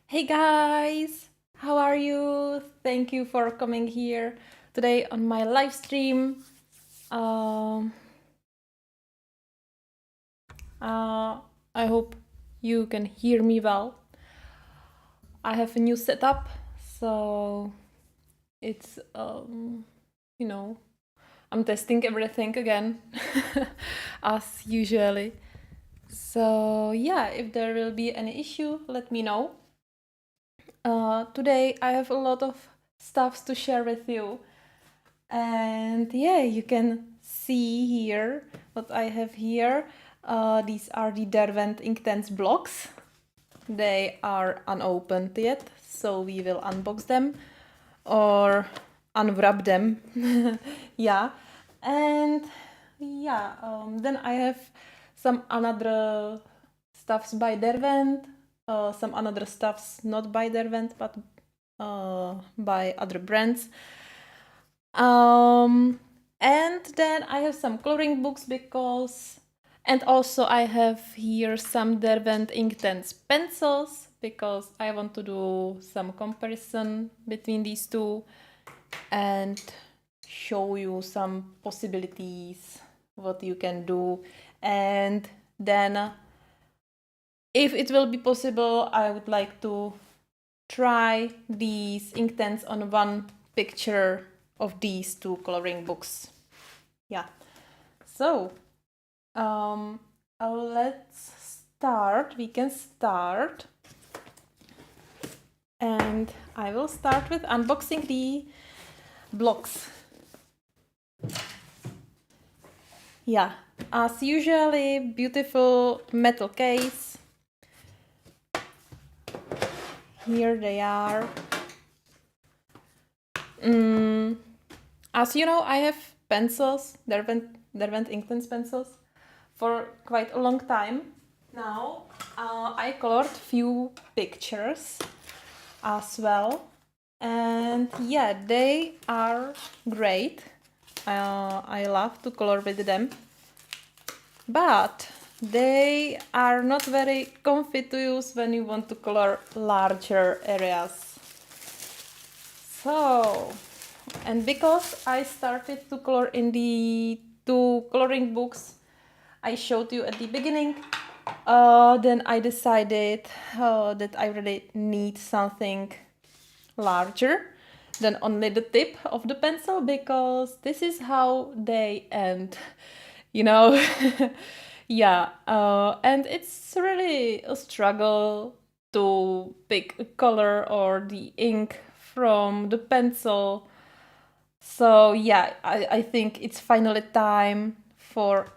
Hey guys, how are you? Thank you for coming here today on my live stream. Um, I hope you can hear me well. I have a new setup, so it's you know, I'm testing everything again as usually. So yeah, if there will be any issue, let me know. Today I have a lot of stuff to share with you. And yeah, you can see here what I have here. These are the Derwent Inktense blocks. They are unopened yet, so we will unbox them or unwrap them. Yeah, and yeah, then I have some another stuffs by Derwent, some another stuffs not by Derwent but by other brands. And then I have some coloring books and also I have here some Derwent Inktense pencils because I want to do some comparison between these two and show you some possibilities what you can do. And then if it will be possible, I would like to try these Inktense on one picture of these two coloring books. Yeah, so let's start. We can start, and I will start with unboxing the blocks. Yeah, as usually, beautiful metal case. Here they are. As you know, I have pencils, Derwent Inktense pencils, for quite a long time now. I colored few pictures as well, and yeah, they are great. I love to color with them, but they are not very comfy to use when you want to color larger areas. So, and because I started to color in the two coloring books I showed you at the beginning, then I decided that I really need something larger than only the tip of the pencil, because this is how they end, you know. Yeah, and it's really a struggle to pick a color or the ink from the pencil. So yeah, I think it's finally time for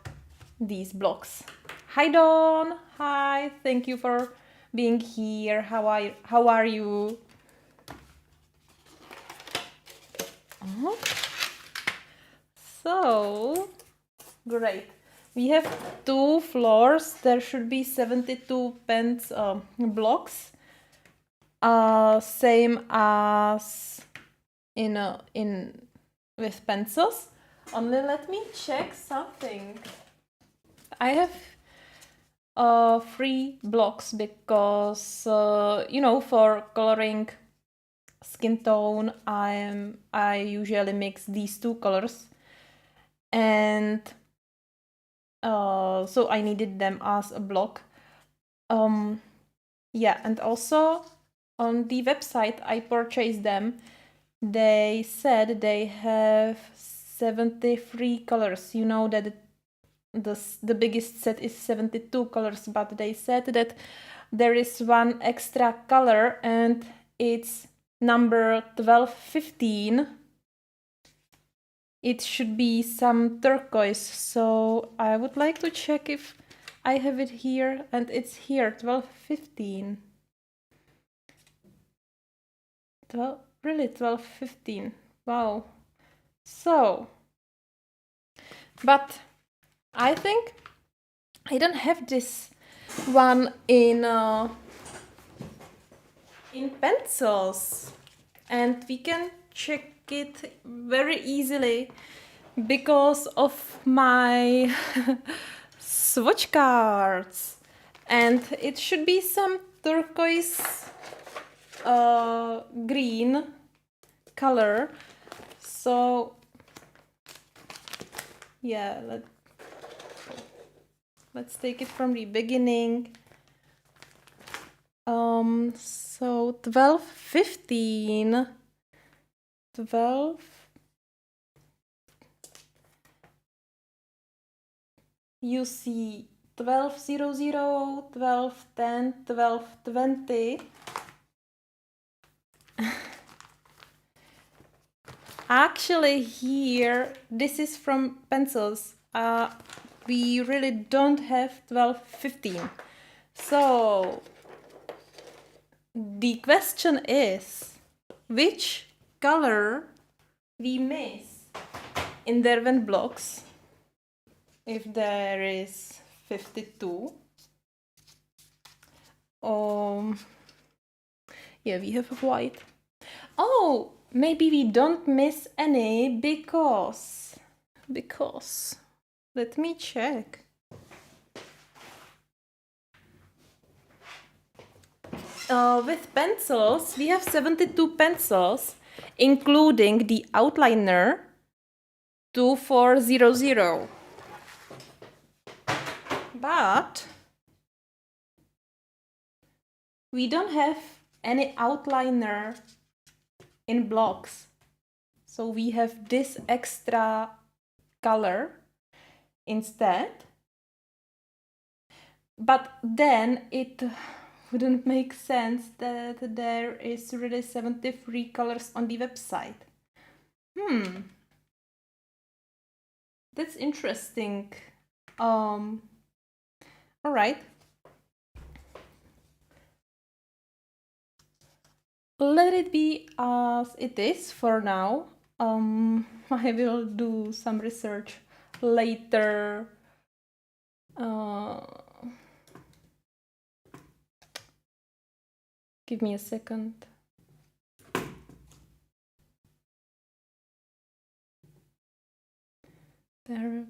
these blocks. Hi Dawn, hi, thank you for being here. How are you? So great. We have two floors. There should be 72 pens blocks. Same as in with pencils. Only let me check something. I have 3 blocks because for coloring skin tone I usually mix these two colors, and so I needed them as a block. Yeah, and also on the website I purchased them. They said they have 73 colors. You know that the biggest set is 72 colors, but they said that there is one extra color and it's number 1215. It should be some turquoise, so I would like to check if I have it here, and it's here, 1215. 1215. Wow. So, but I think I don't have this one in pencils, and we can check it very easily because of my swatch cards, and it should be some turquoise green color. So yeah, let's take it from the beginning. So 12, 15, 12, you see 1200, 1210, 1220. Actually here, this is from pencils. We really don't have 1215. So the question is, which color we miss in Derwent blocks if there is 52? Yeah, we have white. Oh, maybe we don't miss any because let me check. With pencils, we have 72 pencils, including the outliner 2400. But we don't have any outliner in blocks. So we have this extra color instead. But then it wouldn't make sense that there is really 73 colors on the website. That's interesting. All right. Let it be as it is for now. I will do some research later. Give me a second. There.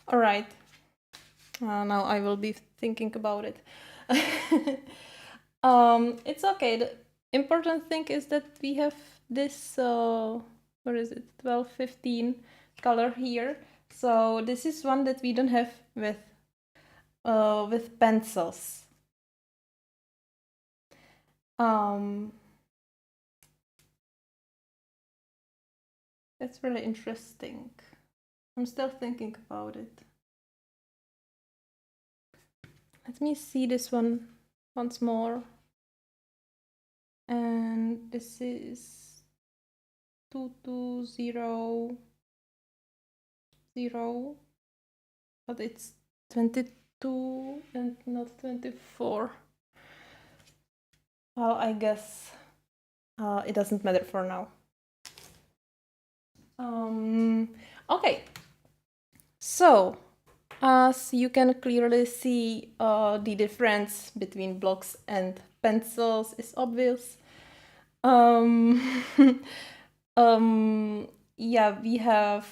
All right. Now I will be thinking about it. It's okay. The important thing is that we have this, what is it, 1215 color here. So this is one that we don't have with pencils. That's really interesting. I'm still thinking about it. Let me see this one once more. And this is 2200, but it's 22 and not 24. Well, I guess it doesn't matter for now. Okay, so as you can clearly see, the difference between blocks and pencils is obvious. Yeah, we have,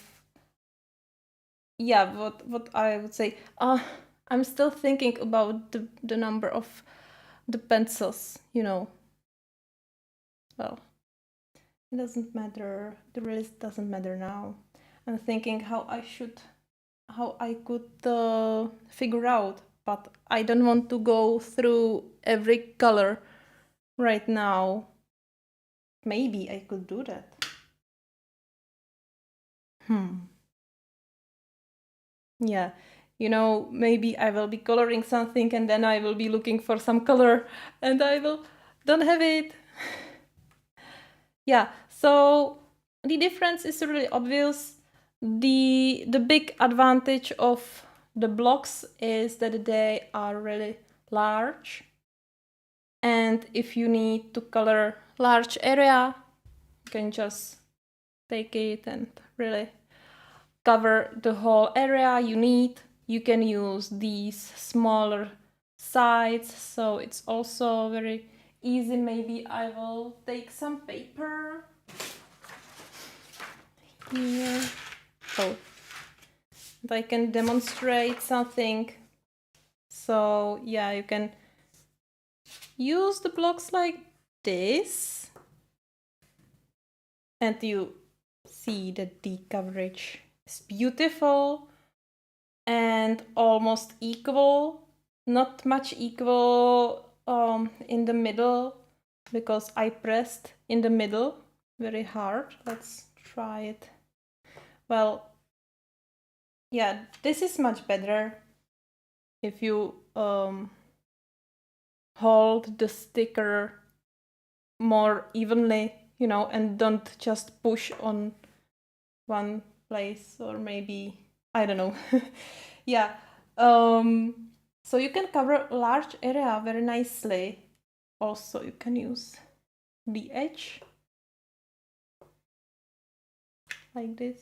yeah, what I would say, I'm still thinking about the number of the pencils, you know. Well, it doesn't matter, the rest doesn't matter now. I'm thinking how I could figure out, but I don't want to go through every color right now. Maybe I could do that. Yeah, you know, maybe I will be coloring something and then I will be looking for some color and I don't have it. Yeah, so the difference is really obvious. The big advantage of the blocks is that they are really large. And if you need to color large area, you can just take it and really cover the whole area you need. You can use these smaller sides, so it's also very easy. Maybe I will take some paper here. Oh, and I can demonstrate something. So yeah, you can use the blocks like this, and you see that the coverage is beautiful and almost equal, not much equal in the middle, because I pressed in the middle very hard. Let's try it. Well, yeah, this is much better if you hold the sticker more evenly, you know, and don't just push on one place, or maybe, I don't know. Yeah. So you can cover a large area very nicely. Also, you can use the edge like this.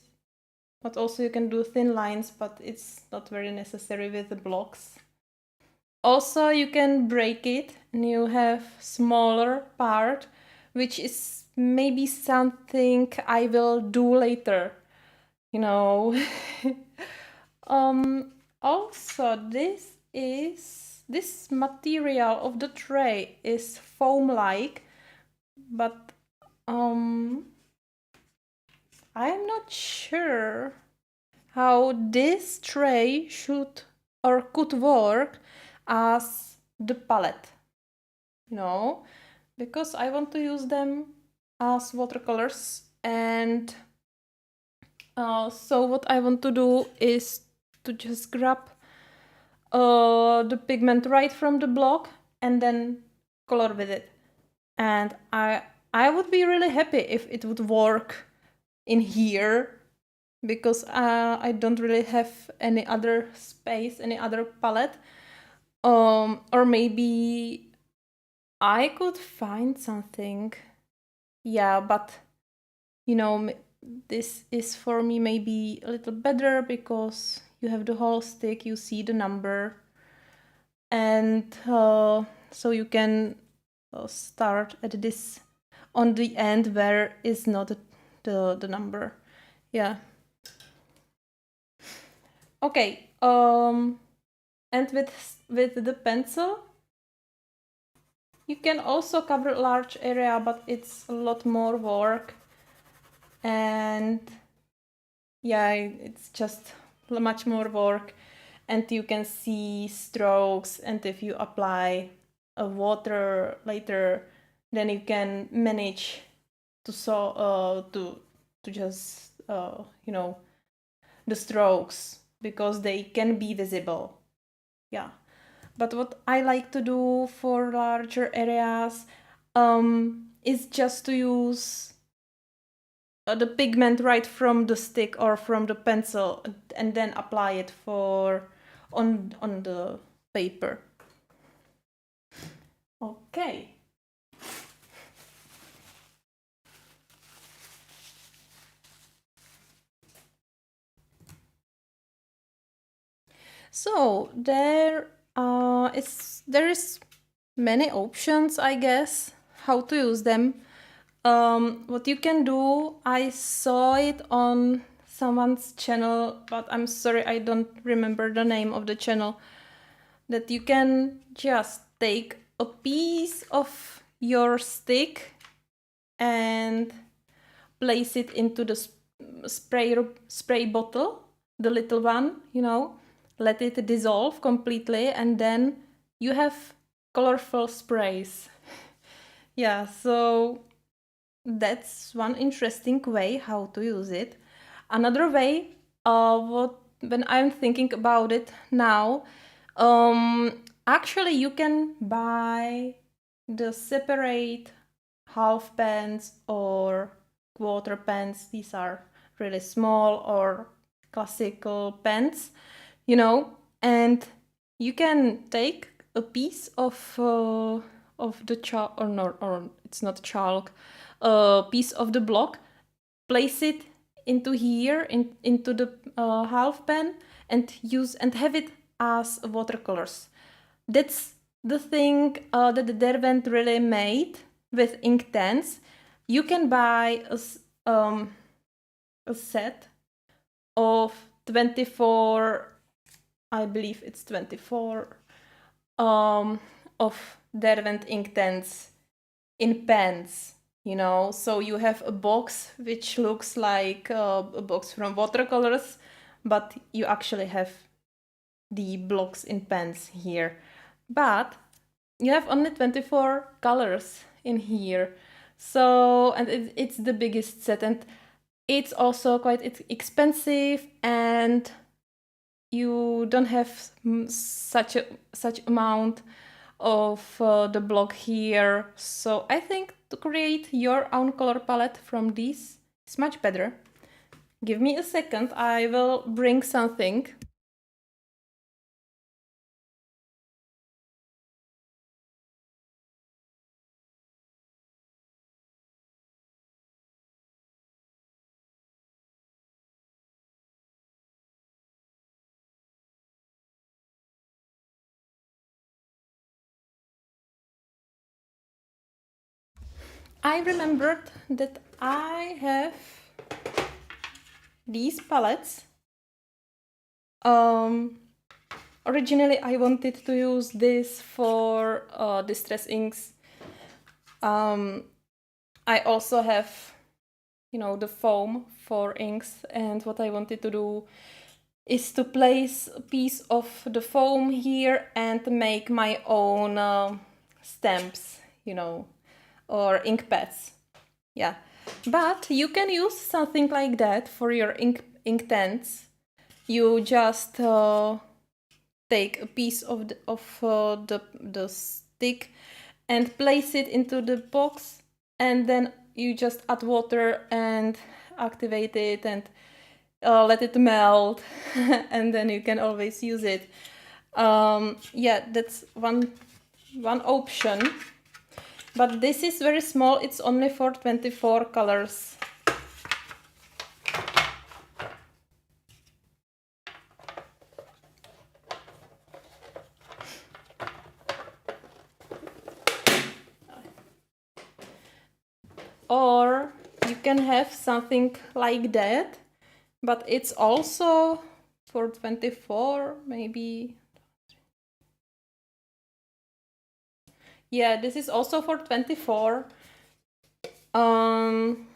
But also you can do thin lines, but it's not very necessary with the blocks. Also, you can break it and you have smaller part, which is maybe something I will do later, you know. Also, this material of the tray is foam-like, but I'm not sure how this tray should or could work as the palette, you know, because I want to use them as watercolors. And so what I want to do is to just grab the pigment right from the block and then color with it. And I would be really happy if it would work in here, because I don't really have any other space, any other palette. Or maybe I could find something. Yeah, but you know, this is for me maybe a little better because you have the whole stick, you see the number, and so you can start at this on the end where is not the number. Yeah. Okay. And with the pencil, you can also cover a large area, but it's a lot more work. And yeah, it's just much more work. And you can see strokes, and if you apply a water later, then you can manage to just you know, the strokes, because they can be visible. Yeah. But what I like to do for larger areas is just to use the pigment right from the stick or from the pencil, and then apply it on the paper. Okay. So there is many options, I guess, how to use them. What you can do, I saw it on someone's channel, but I'm sorry, I don't remember the name of the channel, that you can just take a piece of your stick and place it into the spray bottle, the little one, you know, let it dissolve completely, and then you have colorful sprays. Yeah, so that's one interesting way how to use it. Another way, when I'm thinking about it now, actually you can buy the separate half pens or quarter pens. These are really small or classical pens, you know, and you can take a piece of the chalk, or no, or it's not chalk, a piece of the block, place it into here, into the half pen, and have it as watercolors. That's the thing that the Derwent really made with Inktense. You can buy a set of 24, I believe it's 24 of Derwent Inktense in pens, you know. So you have a box which looks like a box from watercolors, but you actually have the blocks in pens here. But you have only 24 colors in here. So, and it's the biggest set, and it's also quite expensive, and you don't have such amount of the block here. So I think to create your own color palette from this is much better. Give me a second, I will bring something. I remembered that I have these palettes. Originally I wanted to use this for distress inks. I also have, you know, the foam for inks, and what I wanted to do is to place a piece of the foam here and make my own stamps, you know, or ink pads. Yeah, but you can use something like that for your ink tents. You just take a piece of the stick and place it into the box, and then you just add water and activate it and let it melt, and then you can always use it. Yeah, that's one option. But this is very small, it's only for 24 colors. Or you can have something like that, but it's also for 24, maybe. Yeah, this is also for 24. And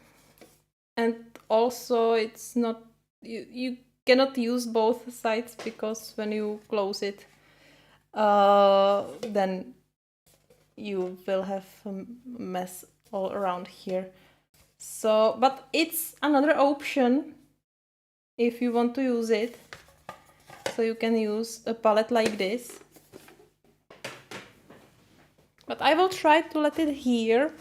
also it's not, you cannot use both sides, because when you close it, then you will have a mess all around here. So, but it's another option if you want to use it. So you can use a palette like this. But I will try to let it here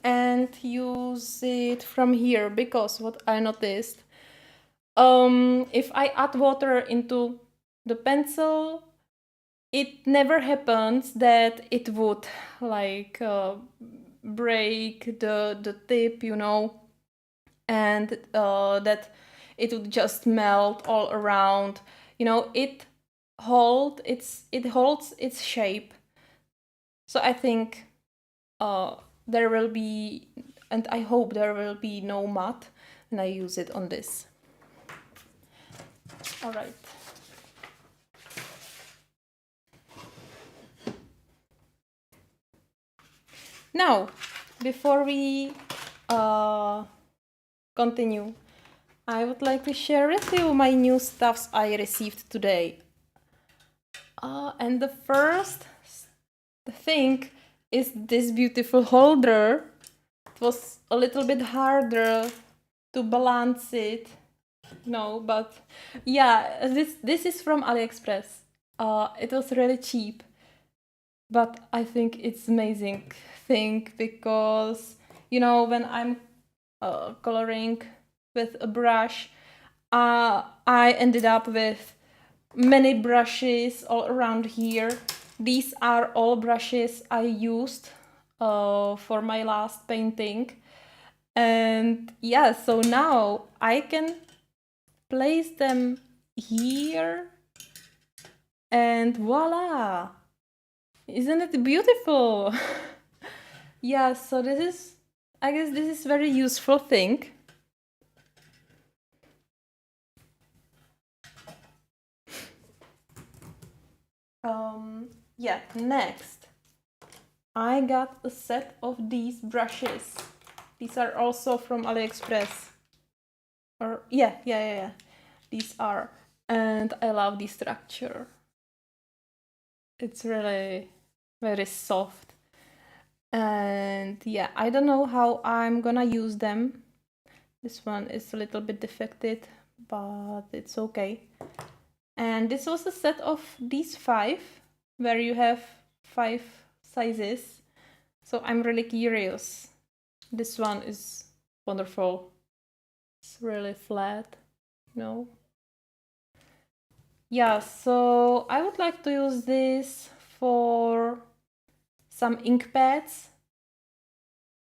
and use it from here, because what I noticed, if I add water into the pencil, it never happens that it would like break the tip, you know, and that it would just melt all around. You know, it holds its shape. So I think there will be, and I hope there will be no mud when I use it on this. All right. Now, before we continue, I would like to share with you my new stuffs I received today. And the first thing is this beautiful holder. It was a little bit harder to balance it, no, but yeah, this is from AliExpress. It was really cheap, but I think it's amazing thing, because, you know, when I'm coloring with a brush, I ended up with many brushes all around here. These are all brushes I used for my last painting. And yeah, so now I can place them here, and voila! Isn't it beautiful? Yeah, so this is, I guess this is very useful thing. Yeah, next. I got a set of these brushes. These are also from AliExpress. Or yeah. These are, and I love the structure. It's really very soft. And yeah, I don't know how I'm gonna use them. This one is a little bit defected, but it's okay. And this was a set of these 5, where you have 5 sizes. So I'm really curious. This one is wonderful. It's really flat, you know. Yeah, so I would like to use this for some ink pads.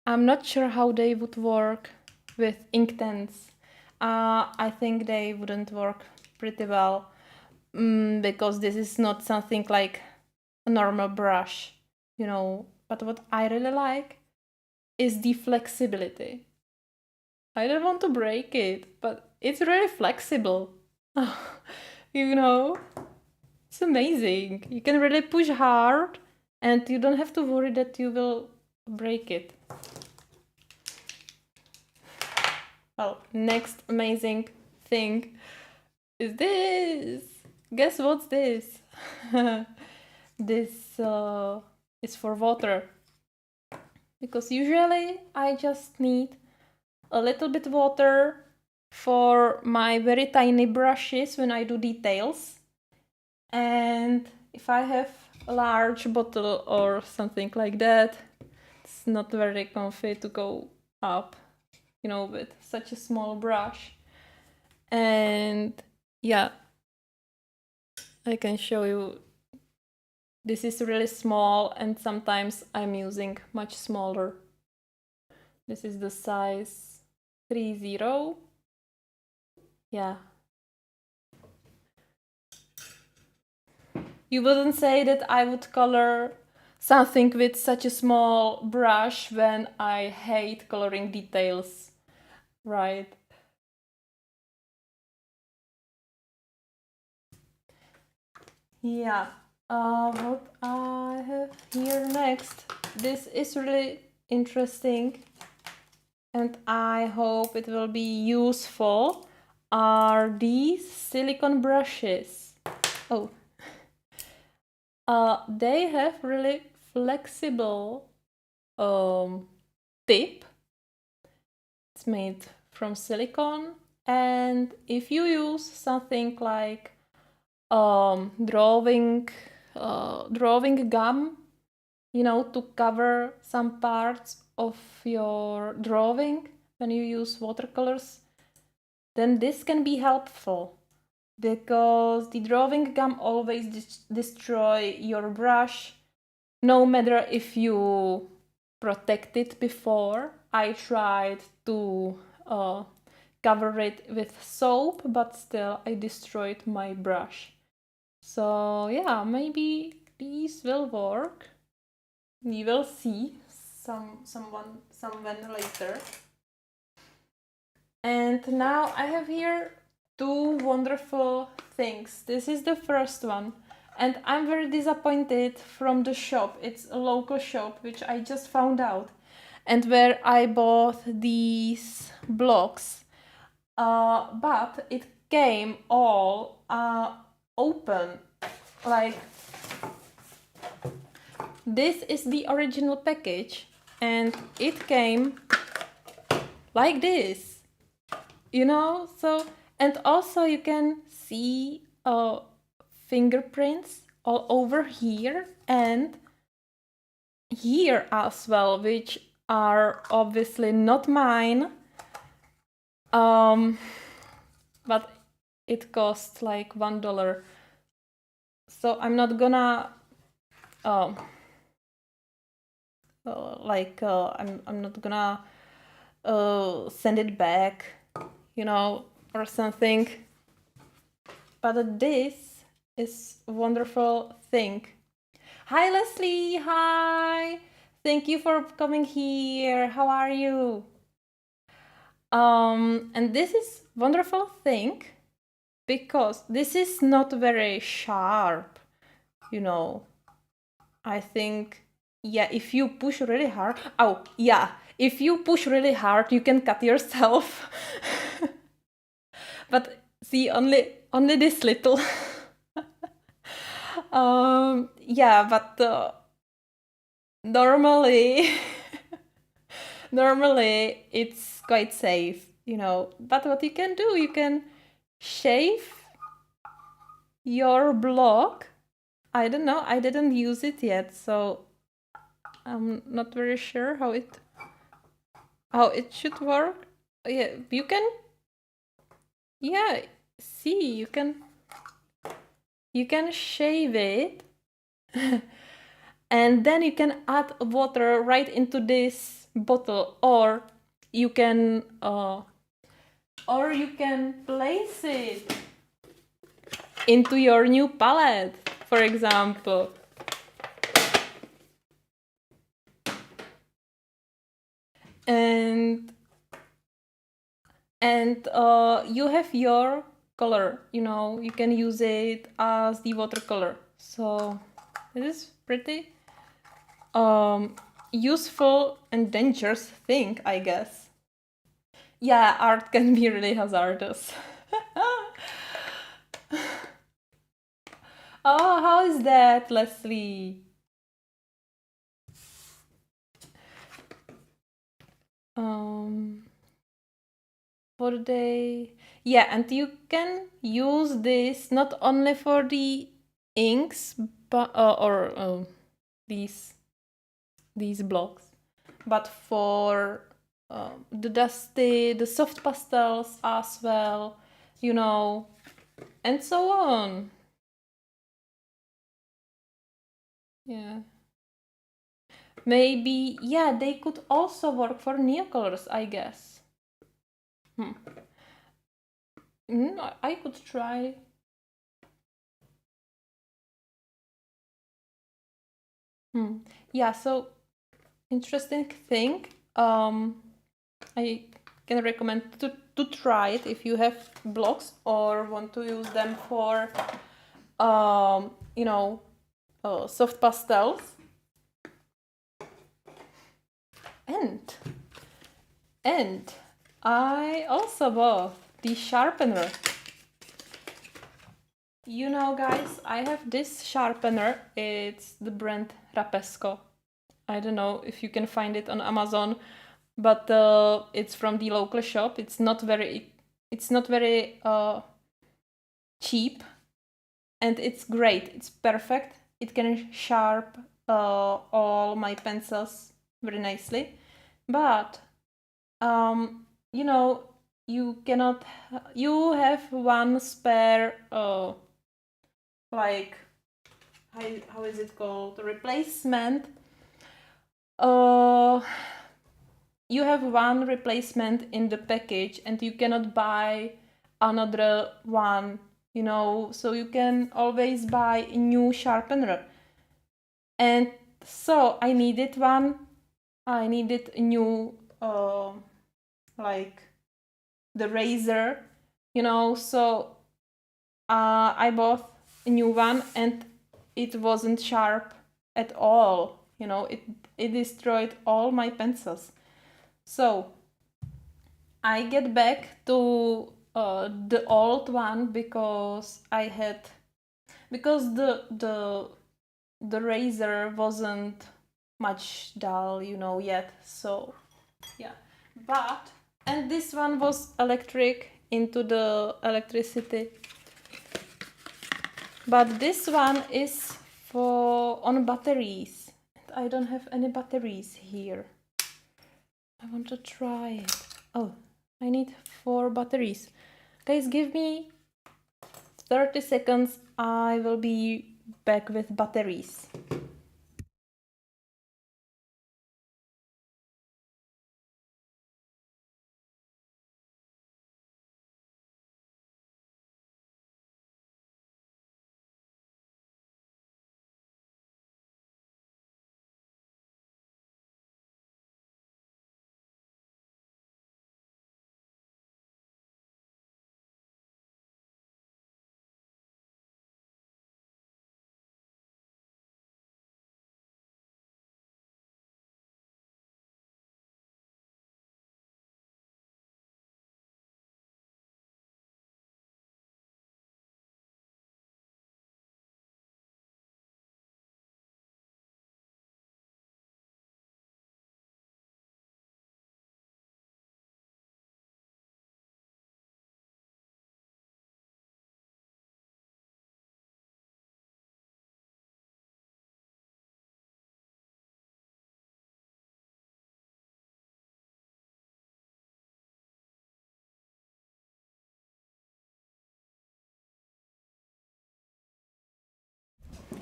I'm not sure how they would work with Inktense. I think they wouldn't work pretty well because this is not something like a normal brush, you know. But what I really like is the flexibility. I don't want to break it, but it's really flexible. You know, it's amazing. You can really push hard and you don't have to worry that you will break it. Well, next amazing thing is this. Guess what's this? This is for water. Because usually I just need a little bit water for my very tiny brushes when I do details. And if I have a large bottle or something like that, it's not very comfy to go up, you know, with such a small brush. And yeah, I can show you. This is really small, and sometimes I'm using much smaller. This is the size 30. Yeah. You wouldn't say that I would color something with such a small brush when I hate coloring details, right? Yeah. What I have here next, this is really interesting and I hope it will be useful, are these silicone brushes. Oh. They have really flexible tip. It's made from silicone, and if you use something like drawing gum, you know, to cover some parts of your drawing when you use watercolors, then this can be helpful because the drawing gum always destroy your brush, no matter if you protect it before. I tried to cover it with soap, but still I destroyed my brush. So yeah, maybe these will work. We will see someone later. And now I have here 2 wonderful things. This is the first one. And I'm very disappointed from the shop. It's a local shop, which I just found out. And where I bought these blocks. But it came all open. Like, this is the original package. And it came like this. You know, so, and also you can see fingerprints all over here and here as well, which are obviously not mine. But it costs like $1. So I'm not gonna I'm not gonna send it back, you know, or something. But this is a wonderful thing. Hi Leslie, hi! Thank you for coming here. How are you? And this is wonderful thing because this is not very sharp, you know. I think yeah, if you push really hard, oh yeah, if you push really hard, you can cut yourself. But see, only this little. Yeah, but normally, normally it's quite safe, you know. But what you can do, you can shave your block. I don't know, I didn't use it yet, so I'm not very sure how it should work. Yeah, you can, yeah, see, you can shave it and then you can add water right into this bottle, or you can place it into your new palette, for example. And you have your color, you know, you can use it as the watercolor. So this is pretty useful and dangerous thing, I guess. Yeah, art can be really hazardous. Oh, how is that, Leslie? For the, yeah, and you can use this not only for the inks, but these blocks, but for the soft pastels as well, you know, and so on. Yeah. Maybe, yeah, they could also work for neocolors, I guess. I could try. Yeah, so interesting thing. I can recommend to try it if you have blocks or want to use them for, you know, soft pastels. And I also bought the sharpener. You know, guys, I have this sharpener. It's the brand Rapesco. I don't know if you can find it on Amazon, but it's from the local shop. It's not very cheap, and it's great. It's perfect. It can sharp all my pencils very nicely, but you know, you cannot. You have one spare like, how is it called, replacement. Uh, you have one replacement in the package and you cannot buy another one, you know, so you can always buy a new sharpener. And so I needed a new like the razor, you know, so I bought a new one and it wasn't sharp at all, you know, it destroyed all my pencils. So I get back to the old one because the razor wasn't much dull, you know, yet. So yeah, but and this one was electric into the electricity, but this one is for on batteries. I don't have any batteries here. I want to try it. Oh, I need 4 batteries. Guys, give me 30 seconds. I will be back with batteries.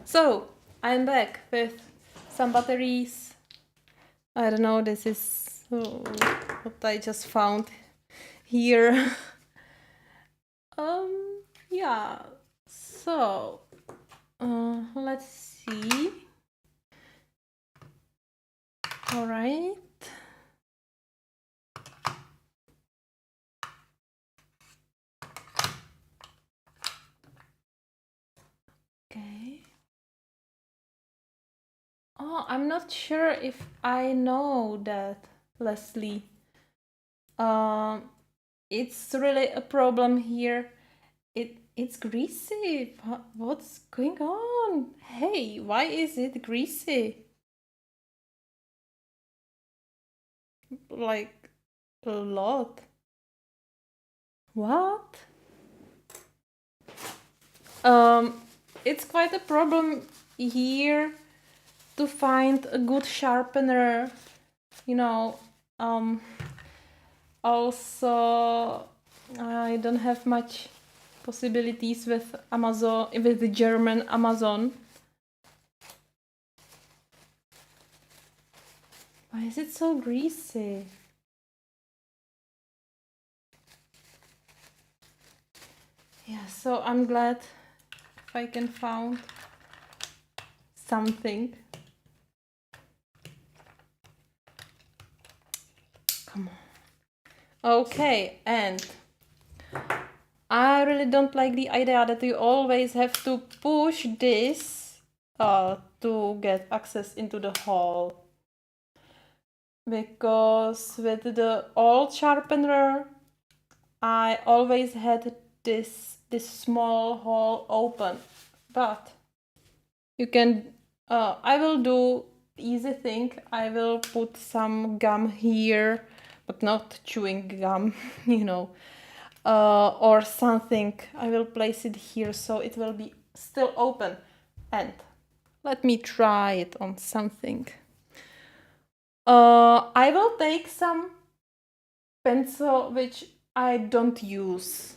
So I'm back with some batteries. I don't know, this is what I just found here. Yeah, so let's see. All right. Okay. Oh, I'm not sure if I know that, Leslie. It's really a problem here. It's greasy. What's going on? Hey, why is it greasy? Like a lot. What? It's quite a problem here to find a good sharpener. You know, also I don't have much possibilities with Amazon, with the German Amazon. Why is it so greasy? Yeah, so I'm glad if I can find something. Come on. Okay, and I really don't like the idea that you always have to push this to get access into the hole. Because with the old sharpener, I always had this small hole open. But you can, I will do easy thing. I will put some gum here, but not chewing gum, you know. Or something. I will place it here so it will be still open. And let me try it on something. I will take some pencil which I don't use.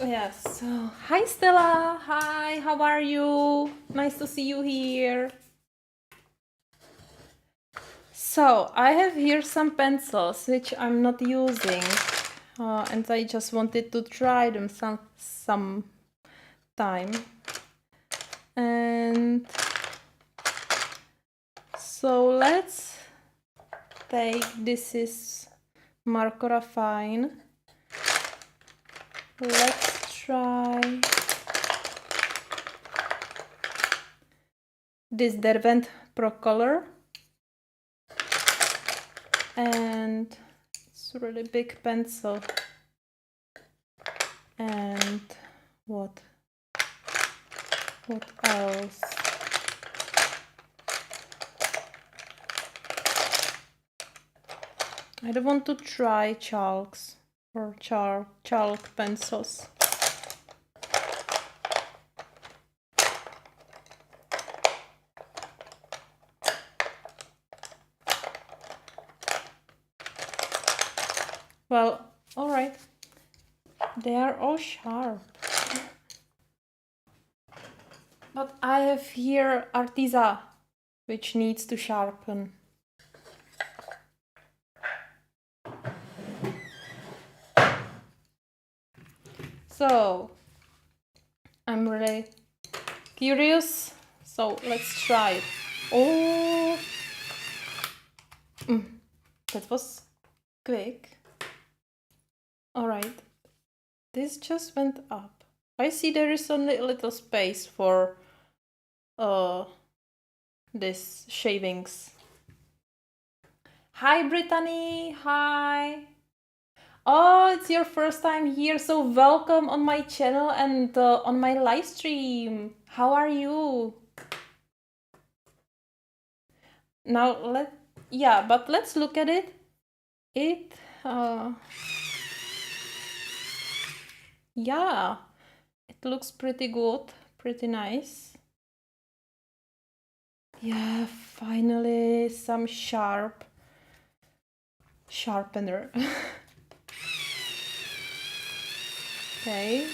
Yes. So, hi Stella. Hi, how are you? Nice to see you here. So I have here some pencils which I'm not using, and I just wanted to try them some time. And so let's take, this is Marcora Fine. Let's try this Derwent Pro Color. And it's a really big pencil. And what else? I don't want to try chalks or chalk pencils. Well, all right. They are all sharp. But I have here Artisa, which needs to sharpen. So, I'm really curious. So, let's try it. Oh, that was quick. All right. This just went up. I see there is only a little space for this shavings. Hi Brittany, hi. Oh, it's your first time here, so welcome on my channel and on my live stream. How are you? Now but let's look at it. Yeah, it looks pretty good, pretty nice. Yeah, finally some sharpener. Okay.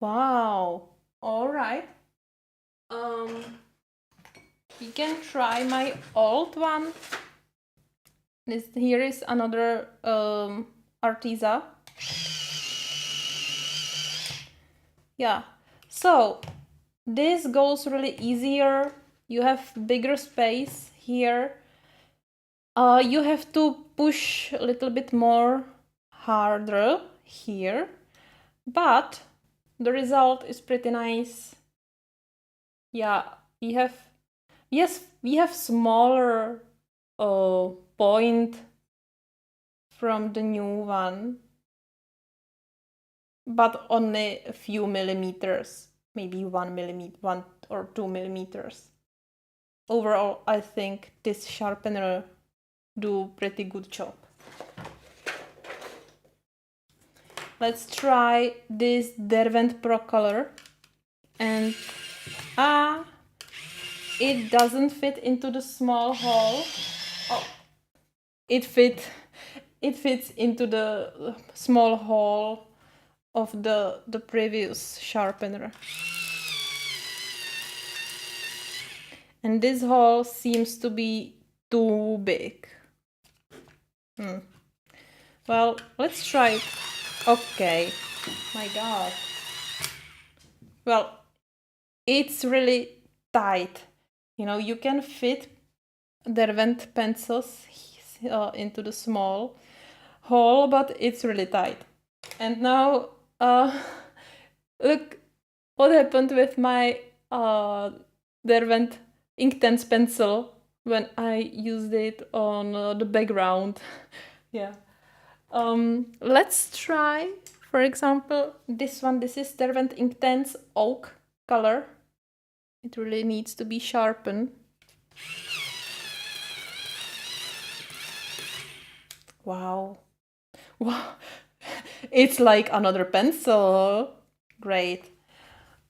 Wow. All right. We can try my old one. Here is another Arteza. Yeah. So this goes really easier. You have bigger space here. You have to push a little bit more harder here, but the result is pretty nice. Yeah, we have smaller point from the new one, but only a few millimeters, maybe 1 millimeter, 1 or 2 millimeters. Overall, I think this sharpener do pretty good job. Let's try this Derwent Pro color, and it doesn't fit into the small hole. Oh, it fits into the small hole of the previous sharpener. And this hole seems to be too big. Well, let's try it. Okay. My God. Well, it's really tight. You know, you can fit Derwent pencils into the small hole, but it's really tight. And now, look what happened with my Derwent Inktense pencil when I used it on the background. Yeah. Let's try, for example, this one. This is Derwent Inktense Oak color. It really needs to be sharpened. Wow. Wow. It's like another pencil. Great.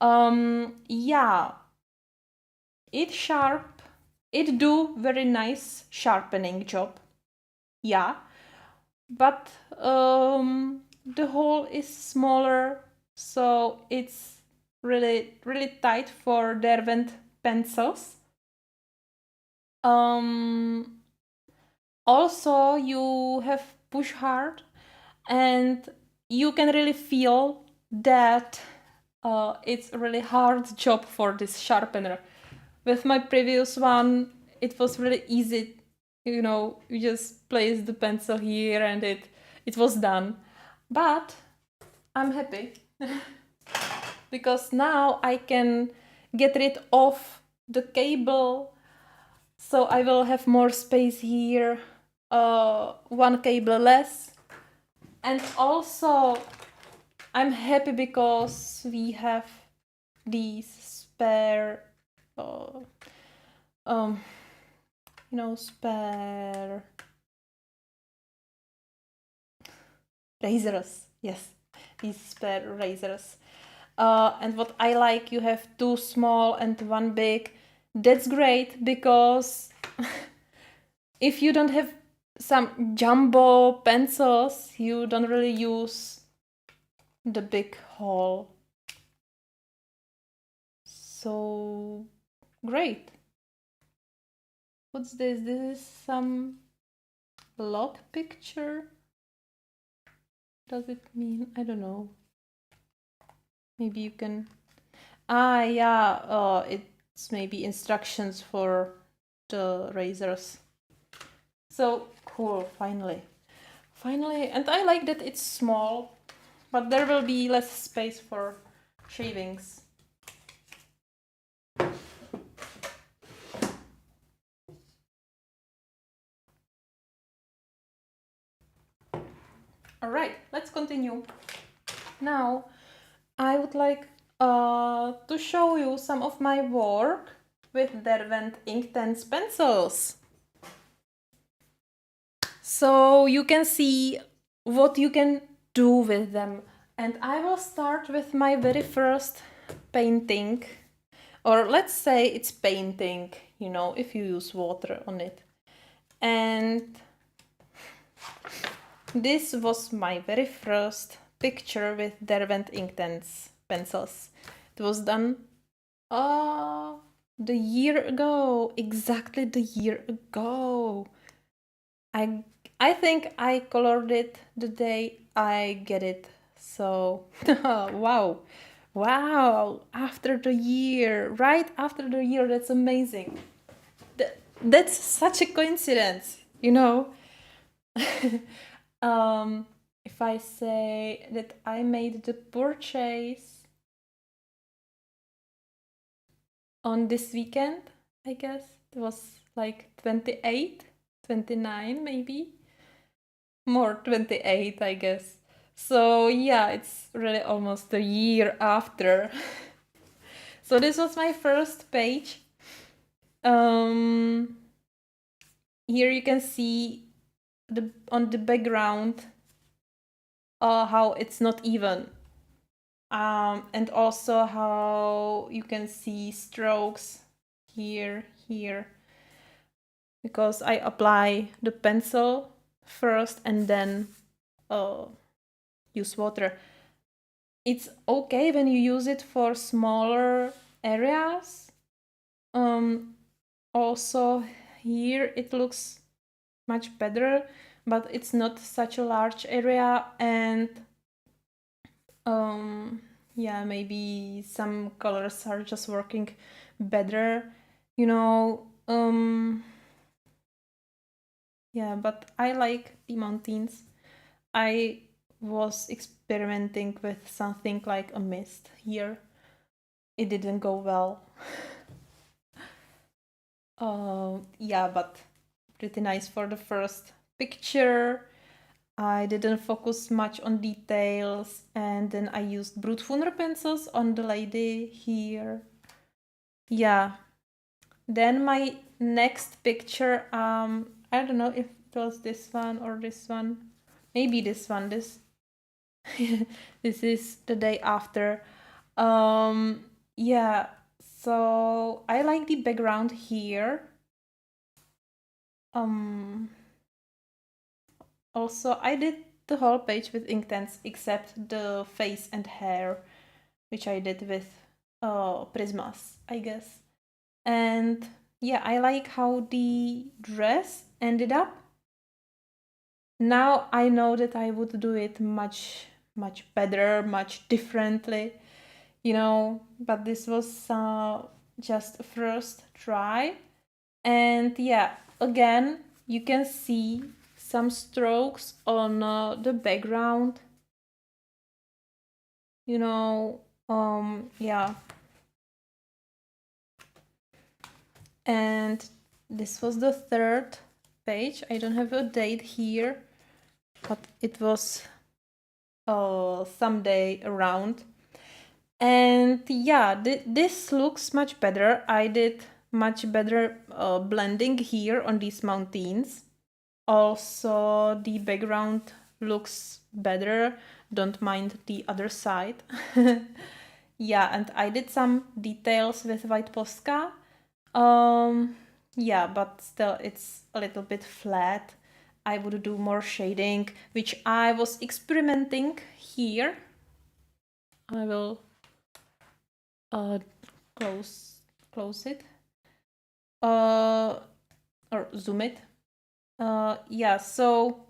Yeah. It's sharp. It do very nice sharpening job. Yeah. But the hole is smaller, so it's really tight for Derwent pencils. Also, you have push hard, and you can really feel that it's a really hard job for this sharpener. With my previous one, it was really easy. You know, you just place the pencil here and it was done. But I'm happy because now I can get rid of the cable, so I will have more space here, one cable less. And also I'm happy because we have these spare spare razors. Yes, these spare razors. And what I like, you have two small and one big. That's great because if you don't have some jumbo pencils, you don't really use the big hole. So great. What's this? This is some log picture. Does it mean? I don't know. Maybe you can. Yeah. It's maybe instructions for the razors. So cool. Finally. And I like that it's small, but there will be less space for shavings. All right, let's continue. Now, I would like to show you some of my work with Derwent Inktense pencils. So you can see what you can do with them. And I will start with my very first painting, or let's say it's painting, you know, if you use water on it. And this was my very first picture with Derwent Inktense pencils. It was done the year ago, exactly the year ago. I think I colored it the day I get it. So wow. Wow, after the year, right after the year, that's amazing. That's such a coincidence, you know. If I say that I made the purchase on this weekend, I guess it was like 28, 29 maybe. More 28, I guess. So yeah, it's really almost a year after. So this was my first page. Here you can see on the background how it's not even. And also how you can see strokes here, because I apply the pencil first and then use water. It's okay when you use it for smaller areas. Also here it looks much better, but it's not such a large area, and yeah, maybe some colors are just working better, you know. Yeah, but I like the mountains. I was experimenting with something like a mist here. It didn't go well. Yeah, but pretty nice for the first picture. I didn't focus much on details, and then I used brute Funner pencils on the lady here. Yeah. Then my next picture, I don't know if it was this one or this one. Maybe this one. This this is the day after. Yeah. So I like the background here. Also, I did the whole page with Inktense except the face and hair, which I did with Prismas, I guess. And yeah, I like how the dress ended up. Now I know that I would do it much better, much differently, you know, but this was just a first try. And yeah, again, you can see some strokes on the background, you know. Yeah, and this was the third page. I don't have a date here, but it was someday around. And yeah, this looks much better. I did much better blending here on these mountains. Also, the background looks better. Don't mind the other side. Yeah, and I did some details with white Posca. Yeah, but still it's a little bit flat. I would do more shading, which I was experimenting here. I will close it or zoom it. Yeah, so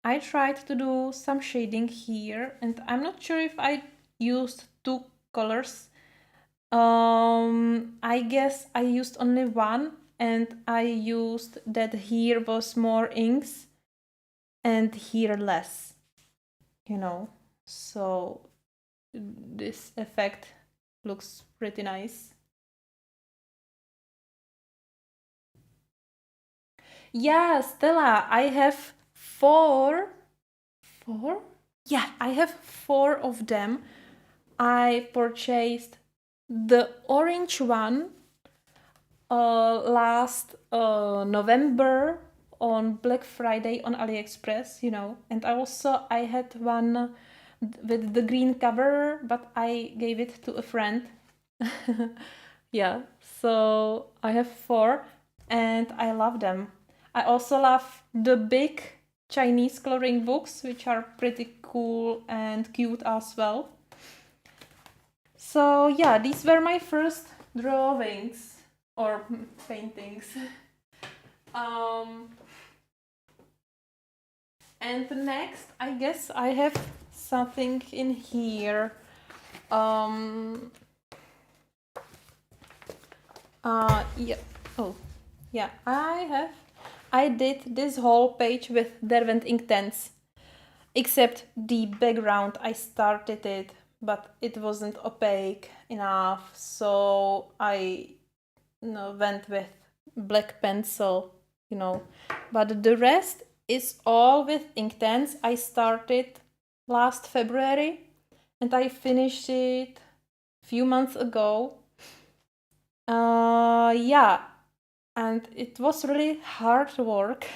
I tried to do some shading here, and I'm not sure if I used two colors. I guess I used only one, and I used that here was more inks and here less, you know. So this effect looks pretty nice. Yeah, Stella, I have four. Four? Yeah, I have four of them. I purchased the orange one last November on Black Friday on AliExpress, you know. And also I had one with the green cover, but I gave it to a friend Yeah, so I have 4 and I love them. I also love the big Chinese coloring books, which are pretty cool and cute as well. So yeah, these were my first drawings or paintings. Um, and next, I guess I have something in here. Um, yeah. Oh, yeah. I did this whole page with Derwent Inktense, except the background. I started it, but it wasn't opaque enough, so I went with black pencil, But the rest is all with Inktense. I started last February, and I finished it a few months ago. Yeah, and it was really hard work,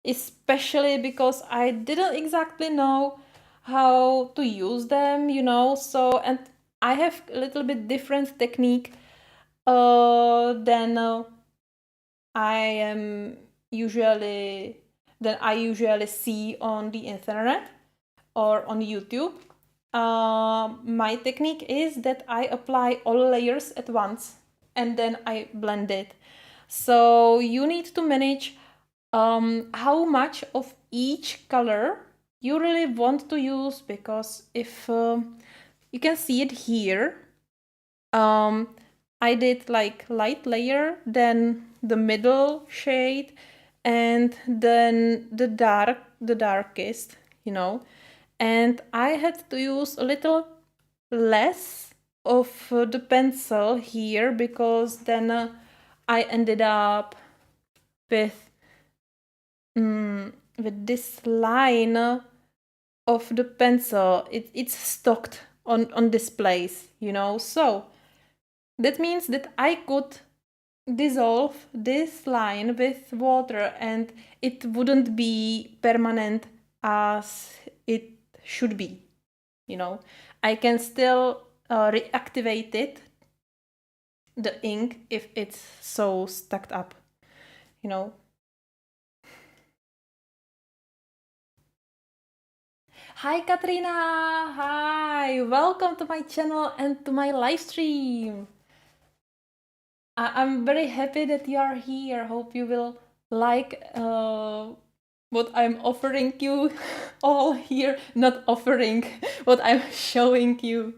especially because I didn't exactly know how to use them, So, and I have a little bit different technique than I am usually than I usually see on the internet or on YouTube. My technique is that I apply all layers at once and then I blend it. So you need to manage how much of each color you really want to use, because if you can see it here, I did like light layer, then the middle shade, and then the darkest, and I had to use a little less of the pencil here, because then I ended up with this line of the pencil. It's stocked on this place, So that means that I could dissolve this line with water and it wouldn't be permanent as it should be, I can still reactivate it, the ink, if it's so stuck up, Hi Katrina! Hi! Welcome to my channel and to my live stream! I'm very happy that you are here. Hope you will like what I'm offering you all here. Not offering, what I'm showing you.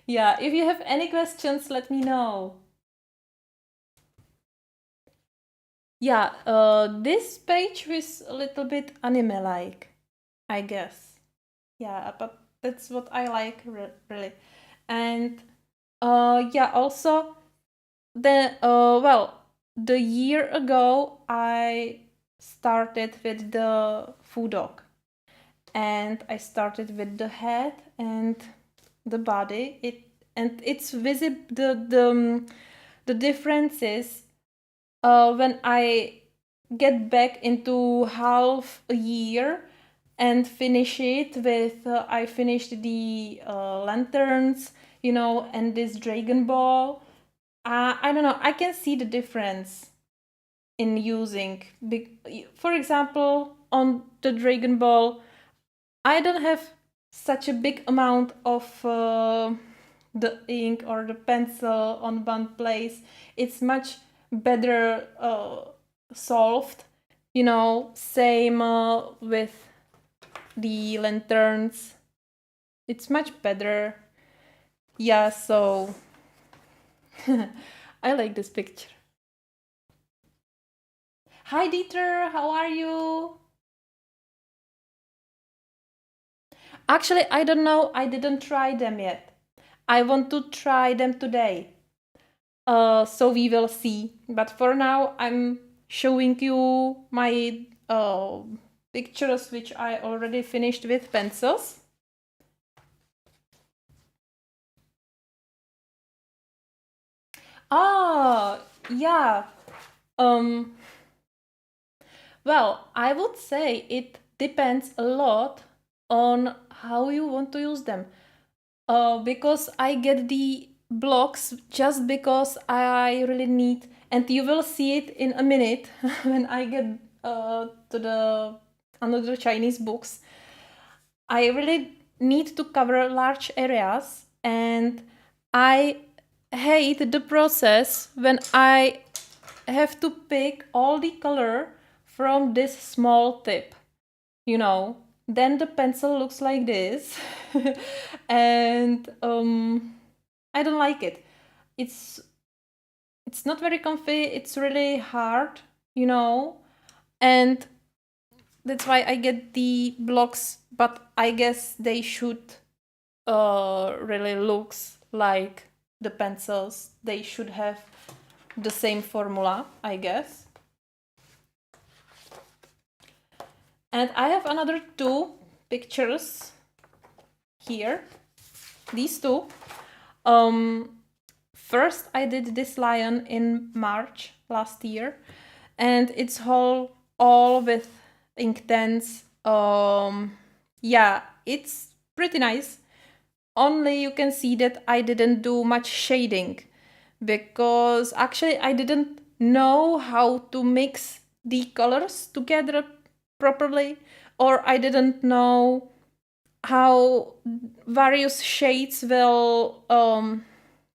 Yeah, if you have any questions, let me know. Yeah, this page was a little bit anime-like, I guess. Yeah, but that's what I like, really. And yeah, also the year ago I started with the food dog, and I started with the head and the body. It's visible, the differences when I get back into half a year and finish it with I finished the lanterns, and this dragon ball. I don't know, I can see the difference in using for example, on the dragon ball I don't have such a big amount of the ink or the pencil on one place. It's much better solved, same with the lanterns. It's much better. Yeah, so I like this picture. Hi Dieter, how are you? Actually, I don't know. I didn't try them yet. I want to try them today. So we will see. But for now, I'm showing you my pictures which I already finished with pencils. Ah, yeah. Um, well, I would say it depends a lot on how you want to use them. because I get the blocks just because I really need, and you will see it in a minute when I get to the another Chinese books. I really need to cover large areas, and I hate the process when I have to pick all the color from this small tip, you know. Then the pencil looks like this, and I don't like it. It's it's not very comfy. It's really hard, you know, and that's why I get the blocks. But I guess they should really looks like the pencils. They should have the same formula, I guess. And I have another two pictures here. These two. First, I did this lion in March last year, and it's all with Inktense. Yeah, it's pretty nice. Only you can see that I didn't do much shading because actually I didn't know how to mix the colors together properly, or I didn't know how various shades will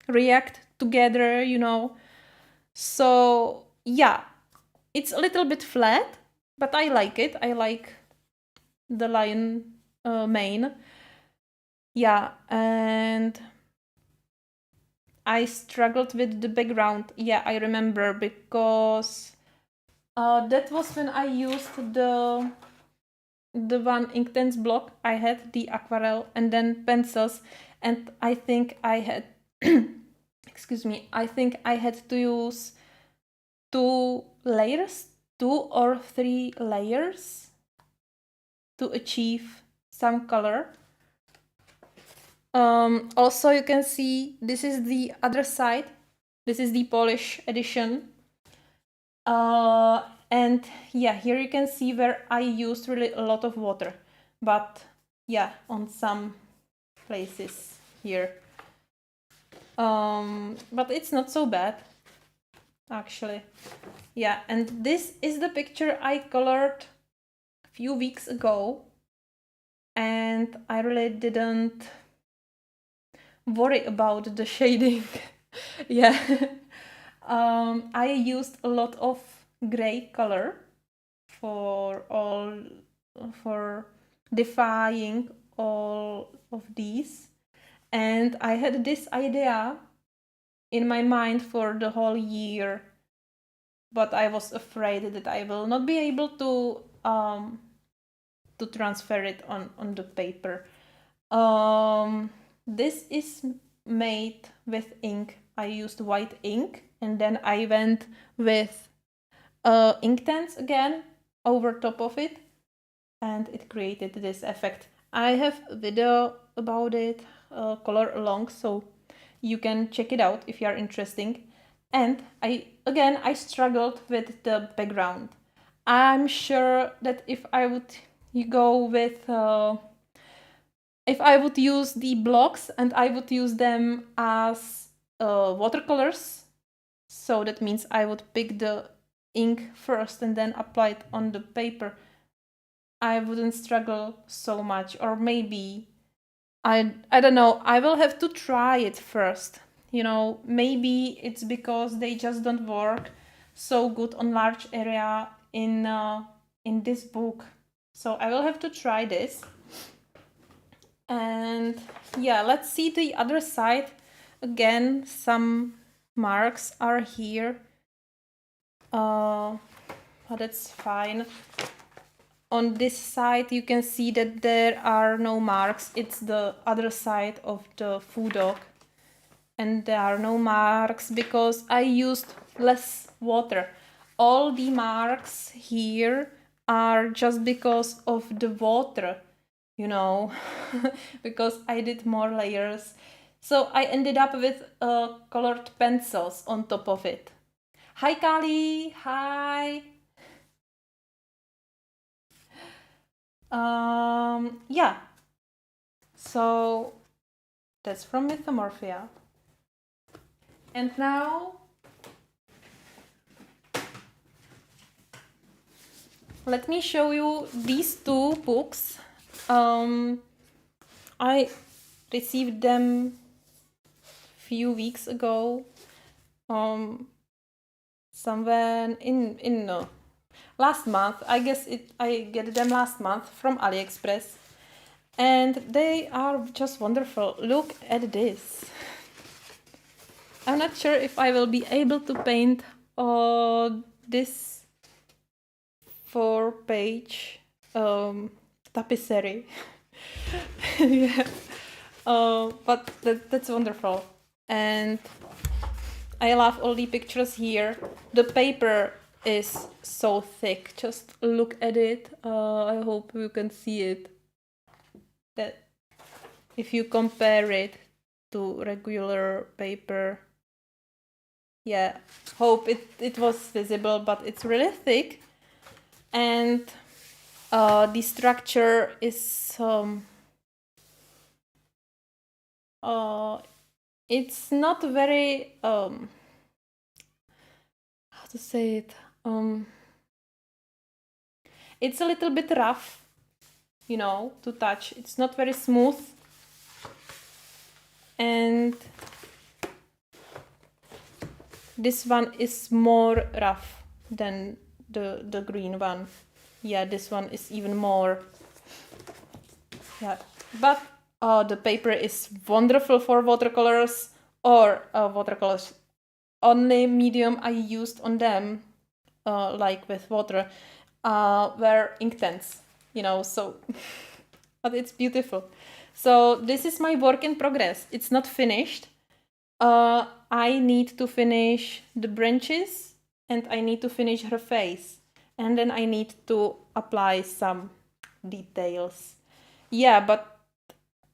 react together, you know. So yeah, it's a little bit flat, but I like it. I like the lion mane. Yeah, and I struggled with the background. Yeah, I remember because that was when I used the one Inktense block. I had the aquarelle and then pencils, and I think I had excuse me, I think I had to use two layers, 2 or 3 layers to achieve some color. Also, you can see this is the other side. This is the Polish edition. And yeah, here you can see where I used really a lot of water. But yeah, on some places here. But it's not so bad, actually. Yeah, and this is the picture I colored a few weeks ago. And I really didn't worry about the shading. Yeah. I used a lot of gray color for defying all of these, and I had this idea in my mind for the whole year, but I was afraid that I will not be able to transfer it on the paper. This is made with ink. I used white ink, and then I went with Inktense again over top of it, and it created this effect. I have a video about it, color along, so you can check it out if you are interested. And I struggled with the background. I'm sure that if I would go with if I would use the blocks and I would use them as watercolors, so that means I would pick the ink first and then apply it on the paper, I wouldn't struggle so much. Or maybe I don't know, I will have to try it first. You know, maybe it's because they just don't work so good on large area in this book. So I will have to try this. And yeah, let's see the other side. Again, some marks are here. But that's fine. On this side, you can see that there are no marks. It's the other side of the food dog. And there are no marks because I used less water. All the marks here are just because of the water, you know, because I did more layers. So I ended up with colored pencils on top of it. Hi, Kali. Hi. Yeah. So That's from Mythomorphia. And now let me show you these two books. I received them few weeks ago. Somewhere in last month. I guess I get them last month from AliExpress. And they are just wonderful. Look at this. I'm not sure if I will be able to paint this 4-page tapestry. Yeah. But that's wonderful. And I love all the pictures here. The paper is so thick. Just look at it. I hope you can see it. That if you compare it to regular paper, yeah, hope it was visible, but it's really thick. And the structure is it's not very how to say it, it's a little bit rough, you know, to touch. It's not very smooth, and this one is more rough than the green one. Yeah, this one is even more. Yeah, but the paper is wonderful for watercolors, or watercolors. Only medium I used on them, like with water, were Inktense, you know, so, but it's beautiful. So this is my work in progress. It's not finished. I need to finish the branches, and I need to finish her face, and then I need to apply some details. Yeah, but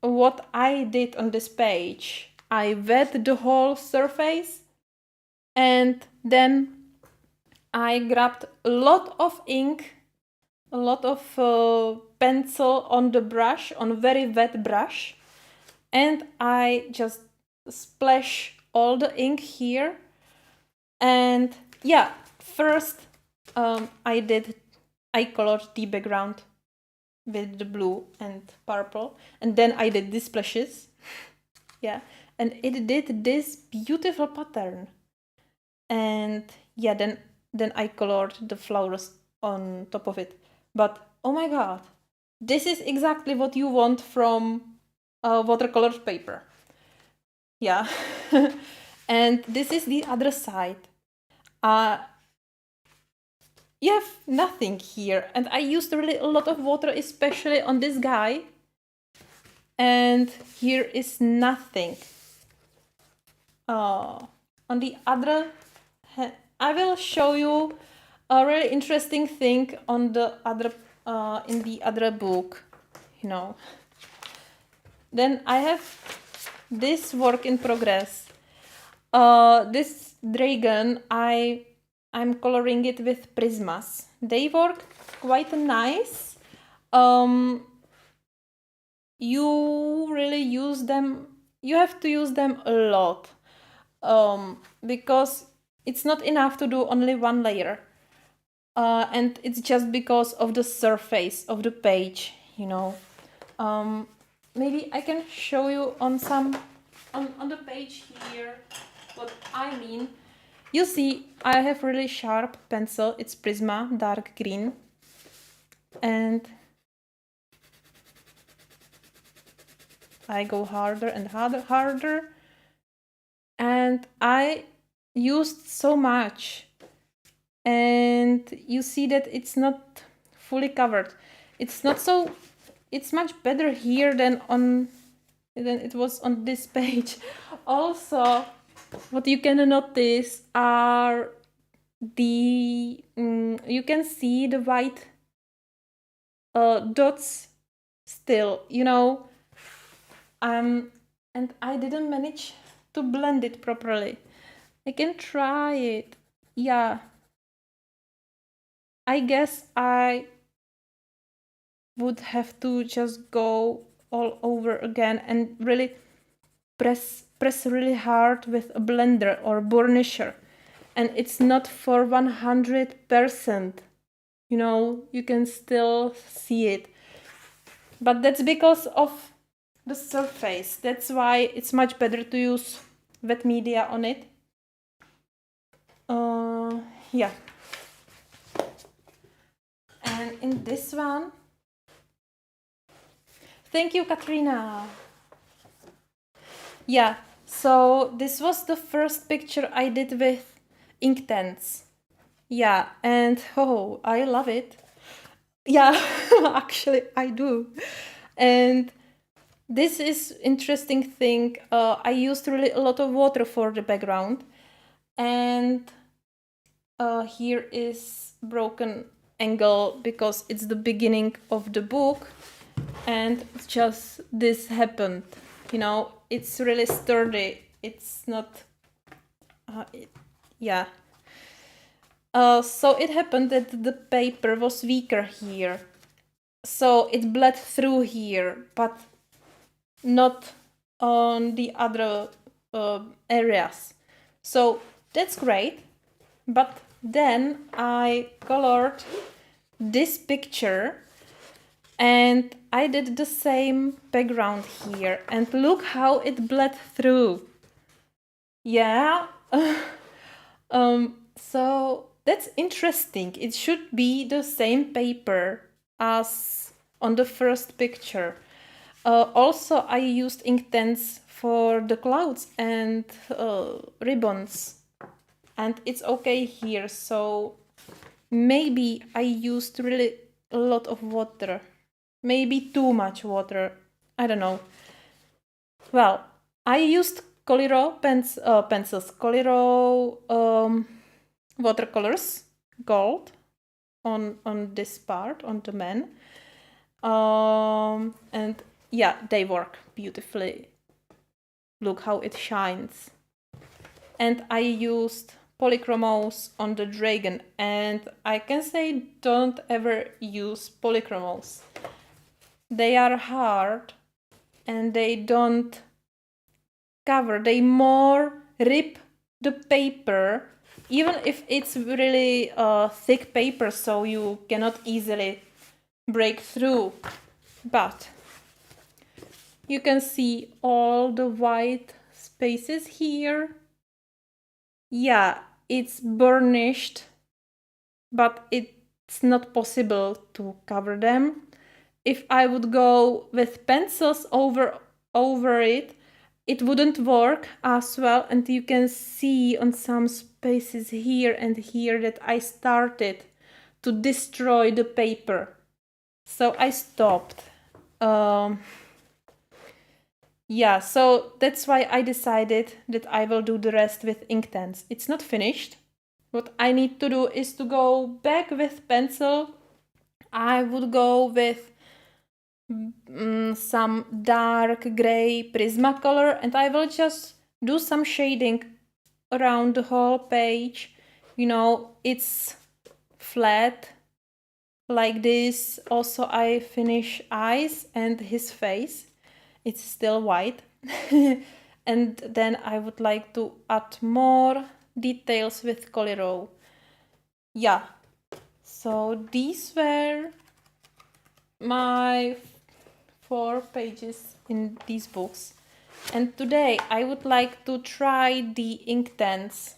what I did on this page, I wet the whole surface, and then I grabbed a lot of ink, a lot of pencil on the brush, on a very wet brush, and I just splash all the ink here. And yeah, first I colored the background with the blue and purple, and then I did these splashes. Yeah, and it did this beautiful pattern. And yeah, then I colored the flowers on top of it. But oh my god, this is exactly what you want from watercolor paper. Yeah. And this is the other side. You have nothing here, and I used really a lot of water, especially on this guy, and here is nothing. On the other hand, I will show you a really interesting thing on the other in the other book, you know. Then I have this work in progress. This dragon, I'm coloring it with prismas. They work quite nice. You really use them. You have to use them a lot, because it's not enough to do only one layer. And it's just because of the surface of the page, you know. Maybe I can show you on the page here what I mean. You see, I have really sharp pencil. It's Prisma dark green, and I go harder and harder, and I used so much, and you see that it's not fully covered. It's not so. It's much better here than it was on this page. Also, what you can notice are you can see the white dots still, you know. And I didn't manage to blend it properly. I can try it. Yeah. I guess I would have to just go all over again and really press really hard with a blender or burnisher, and it's not for 100%. You know, you can still see it, but that's because of the surface. That's why it's much better to use wet media on it. Yeah. And in this one, thank you, Katrina. Yeah, so this was the first picture I did with Inktense. Yeah, and oh, I love it. Yeah, actually I do. And this is interesting thing. I used really a lot of water for the background, and here is broken angle because it's the beginning of the book, and just this happened. You know, it's really sturdy. It's not. Yeah. So it happened that the paper was weaker here, so it bled through here, but not on the other areas. So that's great. But then I colored this picture and I did the same background here, and look how it bled through. Yeah. So that's interesting. It should be the same paper as on the first picture. Also, I used Inktense for the clouds and ribbons, and it's okay here. So maybe I used really a lot of water, maybe too much water. I don't know. Well, I used Coliro pencils, Coliro watercolors, gold on this part, on the man. And yeah, they work beautifully. Look how it shines. And I used polychromos on the dragon, and I can say don't ever use polychromos. They are hard and they don't cover, they more rip the paper, even if it's really thick paper, so you cannot easily break through. But you can see all the white spaces here. Yeah, it's burnished, but it's not possible to cover them. If I would go with pencils over it, it wouldn't work as well. And you can see on some spaces here and here that I started to destroy the paper. So I stopped. Yeah, so that's why I decided that I will do the rest with Inktense. It's not finished. What I need to do is to go back with pencil. I would go with some dark gray Prismacolor, and I will just do some shading around the whole page. You know, it's flat like this. Also, I finish eyes and his face. It's still white. And then I would like to add more details with Coliro. Yeah, so these were my 4 pages in these books. And today I would like to try the Inktense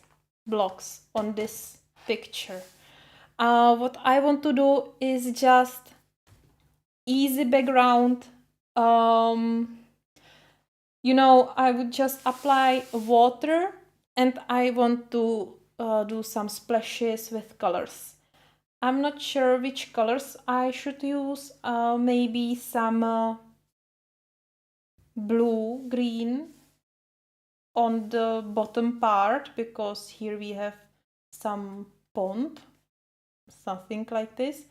blocks on this picture. What I want to do is just easy background. You know, I would just apply water, and I want to do some splashes with colors. I'm not sure which colors I should use. Maybe some blue, green on the bottom part, because here we have some pond, something like this,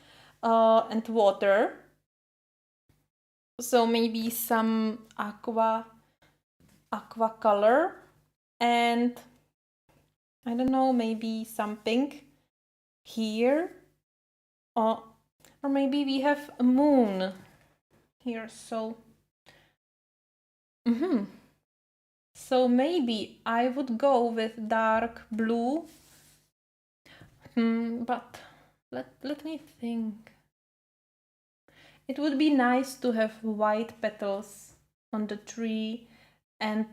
and water. So maybe some aqua color, and I don't know, maybe some pink here, or maybe we have a moon here. So So maybe I would go with dark blue. But let me think. It would be nice to have white petals on the tree and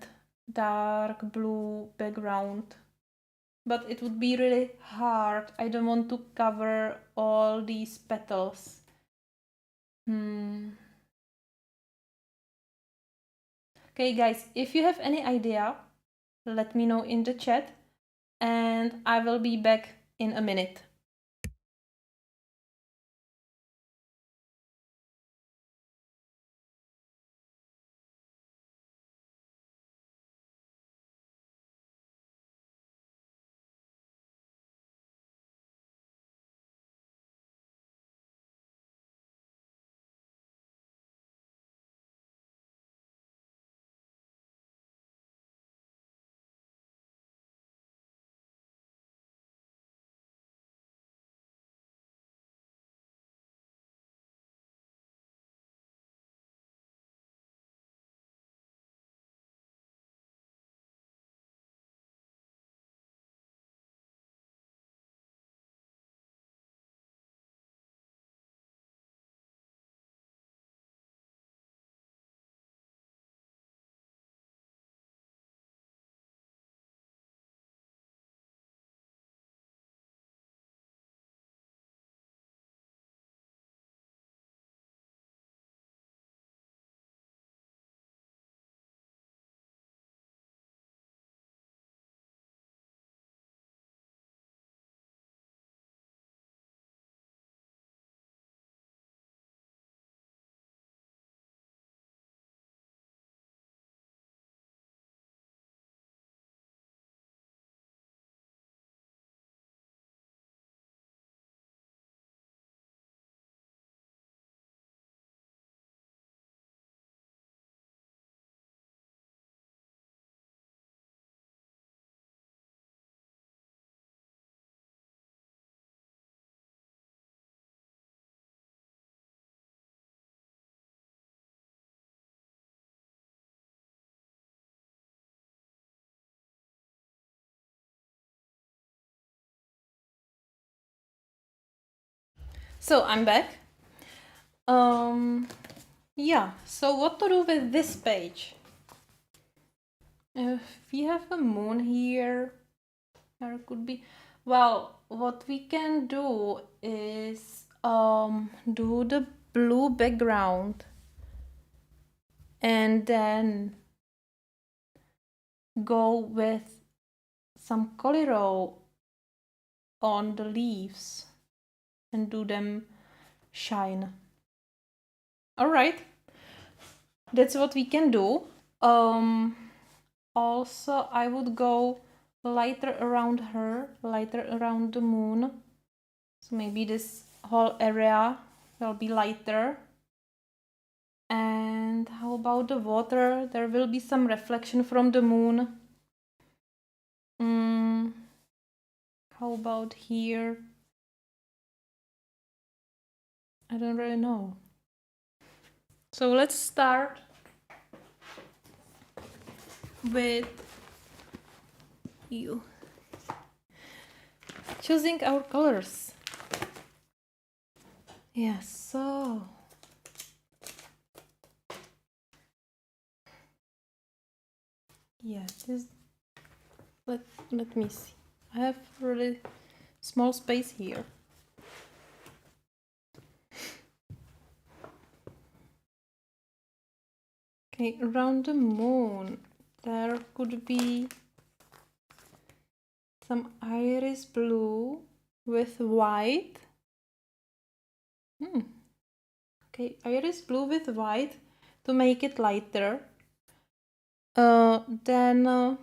dark blue background. But it would be really hard. I don't want to cover all these petals. Okay, guys, if you have any idea, let me know in the chat and I will be back in a minute. So I'm back. Yeah, so what to do with this page? We have a moon here. There could be, well, what we can do is do the blue background and then go with some color on the leaves and do them shine. All right, that's what we can do. Also, I would go lighter around her, lighter around the moon. So maybe this whole area will be lighter. And how about the water? There will be some reflection from the moon. How about here? I don't really know. So let's start with you. Choosing our colors. Yes, so yeah, this let me see. I have really small space here. Okay, around the moon there could be some iris blue with white. Okay, iris blue with white to make it lighter. Then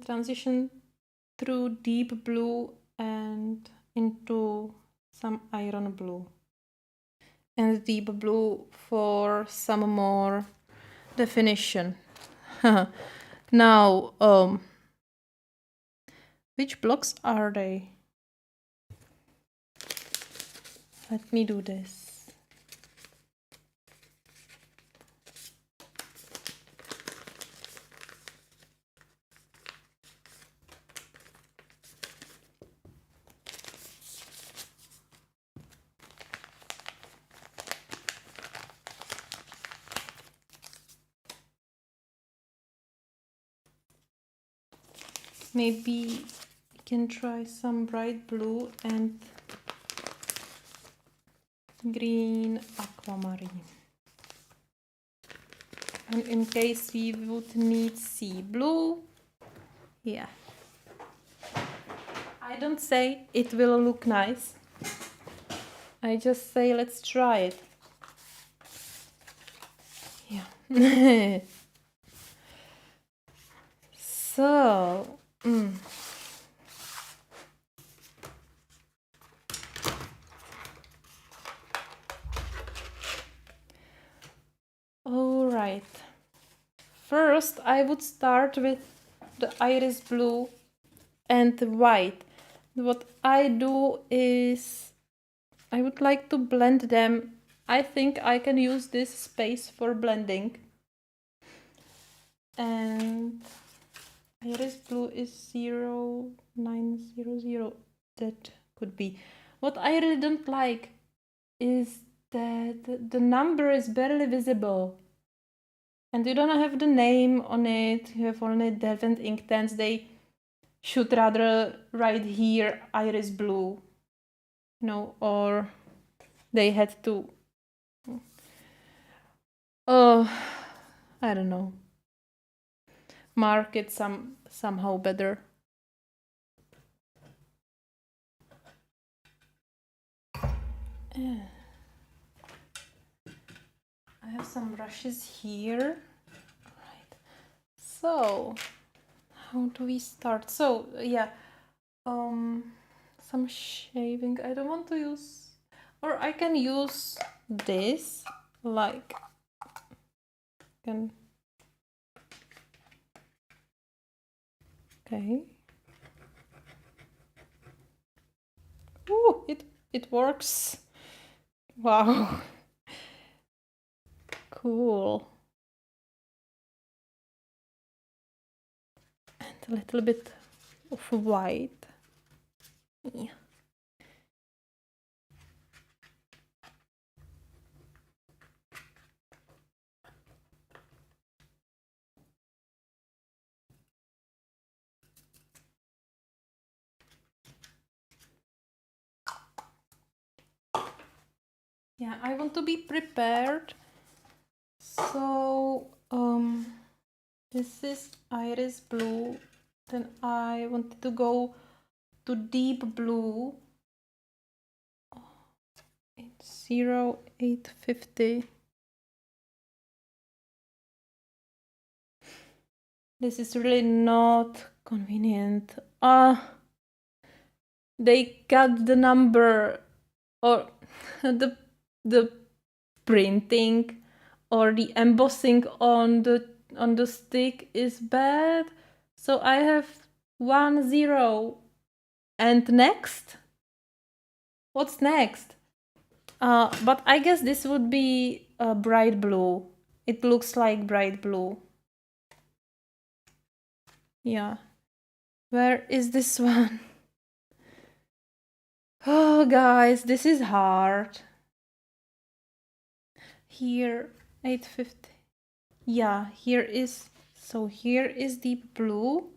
transition through deep blue and into some iron blue. And deep blue for some more definition. Now, which blocks are they? Let me do this. Maybe we can try some bright blue and green aquamarine. And in case we would need sea blue, yeah. I don't say it will look nice. I just say let's try it. Yeah. So, all right. First, I would start with the iris blue and the white. What I do is I would like to blend them. I think I can use this space for blending. And iris blue is 0900. That could be. What I really don't like is that the number is barely visible. And you don't have the name on it. You have only Derwent Inktense. They should rather write here iris blue. No, or they had to. Oh, I don't know. Mark it somehow better. I have some brushes here. Right. So, how do we start? So, yeah, some shaving. I don't want to use, or I can use this, like, okay. Ooh, it works. Wow. Cool. And a little bit of white. Yeah. Yeah, I want to be prepared. So, this is iris blue. Then I wanted to go to deep blue. It's 0850. This is really not convenient. They cut the number, or the printing or the embossing on the stick is bad. So I have 10. And next? What's next? But I guess this would be bright blue. It looks like bright blue. Yeah. Where is this one? Oh, guys, this is hard. Here, 850. Yeah, here is, so here is deep blue.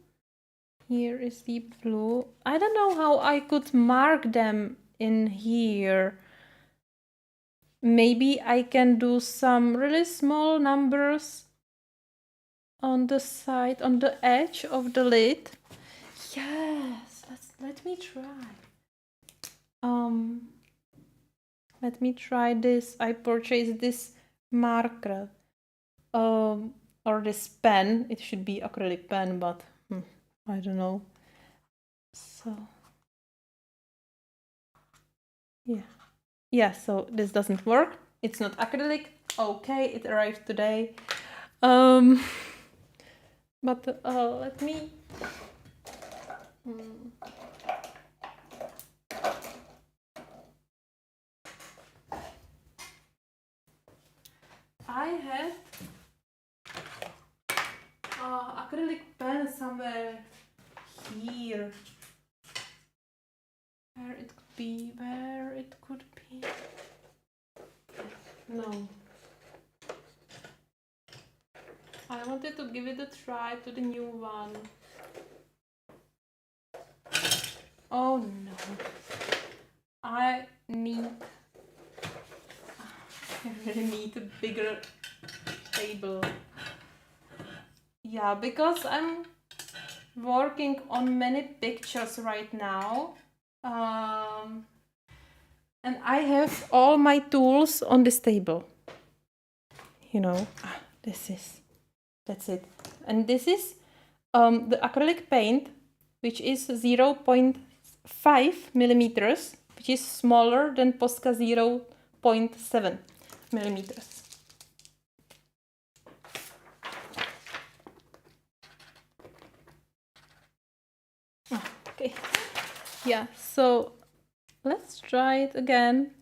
Here is deep blue. I don't know how I could mark them in here. Maybe I can do some really small numbers on the side, on the edge of the lid. Yes, let me try. Let me try this. I purchased this marker, or this pen. It should be acrylic pen, but I don't know. So yeah, so this doesn't work. It's not acrylic. Okay, it arrived today. But let me I have acrylic pen somewhere here. Where it could be. No. I wanted to give it a try to the new one. Oh no. I really need a bigger table. Yeah, because I'm working on many pictures right now. And I have all my tools on this table. You know, that's it. And this is the acrylic paint, which is 0.5 millimeters, which is smaller than Posca 0.7 millimeters. Okay, yeah, so let's try it again.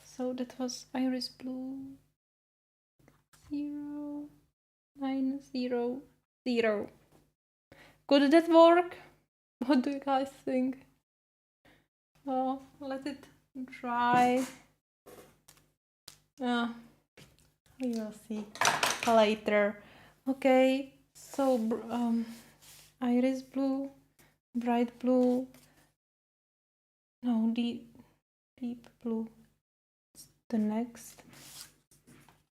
So that was iris blue 0, -0, 0. Could that work? What do you guys think? Oh, let it dry. We will see later. Okay, so iris blue, bright blue, no, deep blue, the next,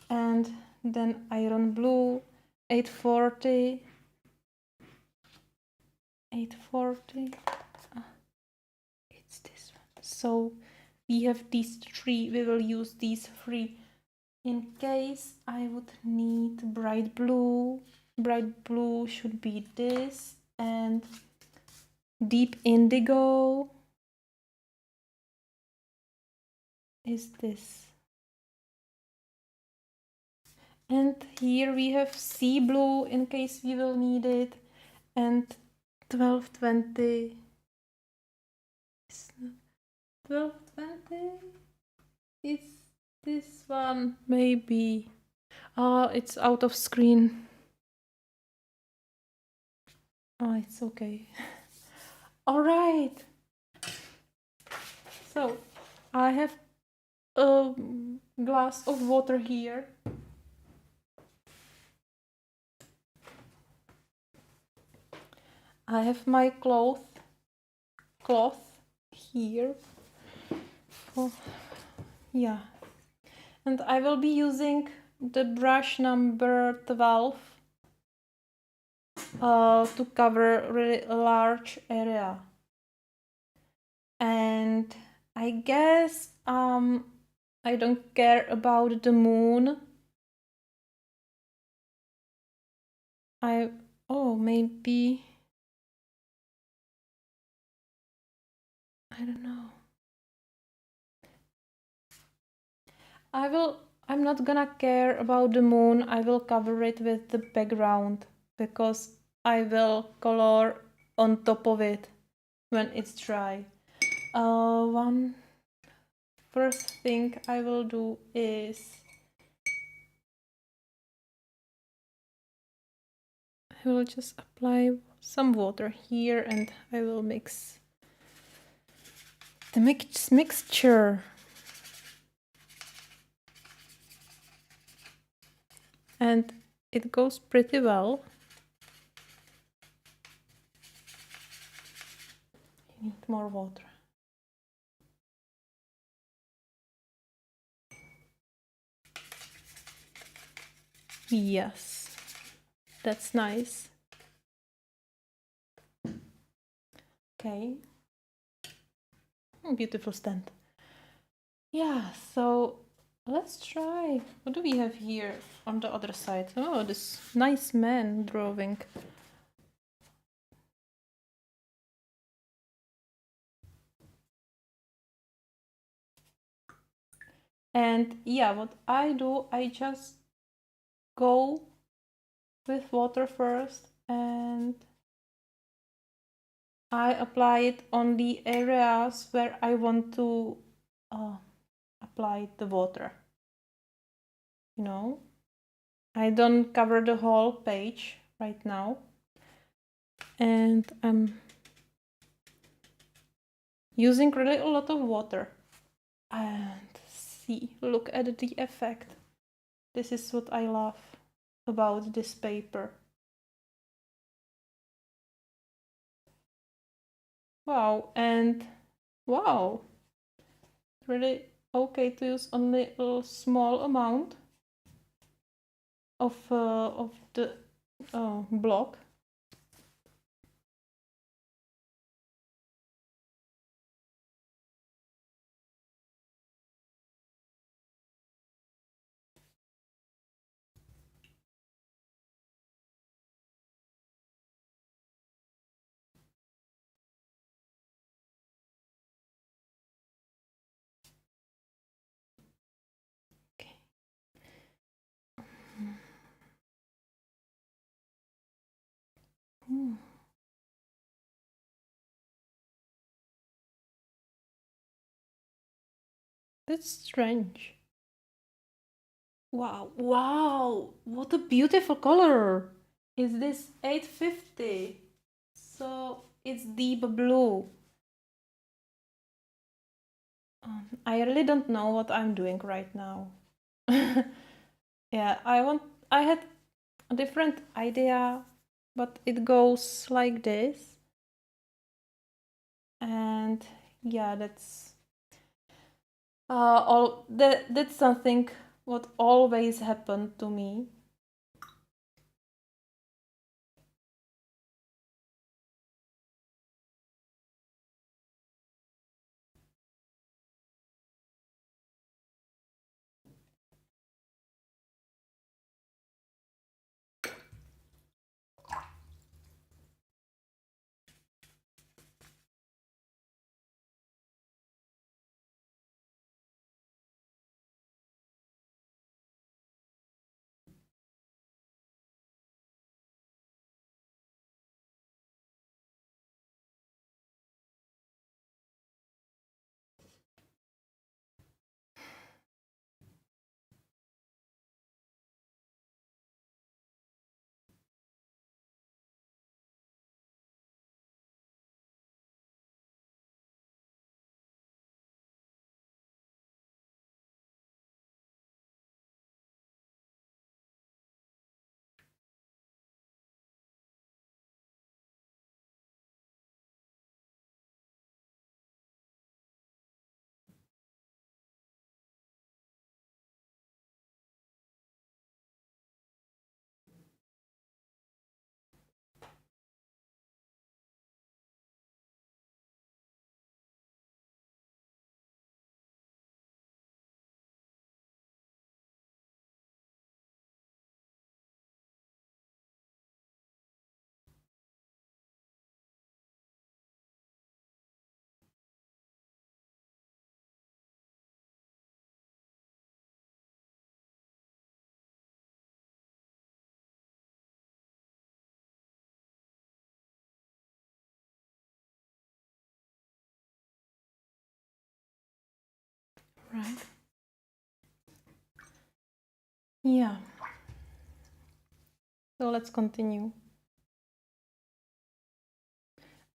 and then iron blue, 840, it's this one. So we have these three, we will use these three. In case I would need bright blue should be this, and deep indigo is this. And here we have sea blue in case we will need it, and 1220. 1220 is this one, maybe. It's out of screen. Oh, it's okay. All right. So I have a glass of water here. I have my cloth here. Oh, yeah. And I will be using the brush number 12 to cover a really large area. And I guess I don't care about the moon. Maybe I don't know. I'm not gonna care about the moon. I will cover it with the background because I will color on top of it when it's dry. One first thing I will do is I will just apply some water here and I will mix the mixture. And it goes pretty well. You need more water. Yes, that's nice. Okay. Beautiful stand. Yeah, so let's try. What do we have here on the other side? Oh, this nice man drawing. And yeah, what I do, I just go with water first and I apply it on the areas where I want to apply the water. You know, I don't cover the whole page right now. And I'm using really a lot of water. And see, look at the effect. This is what I love about this paper. Wow, and wow, really okay to use only a small amount of the block. Okay. Hmm. That's strange. Wow, wow, what a beautiful color. Is this 850? So it's deep blue. I really don't know what I'm doing right now. Yeah, I had a different idea, but it goes like this. And yeah, that's something what always happened to me. Right. Yeah. So let's continue.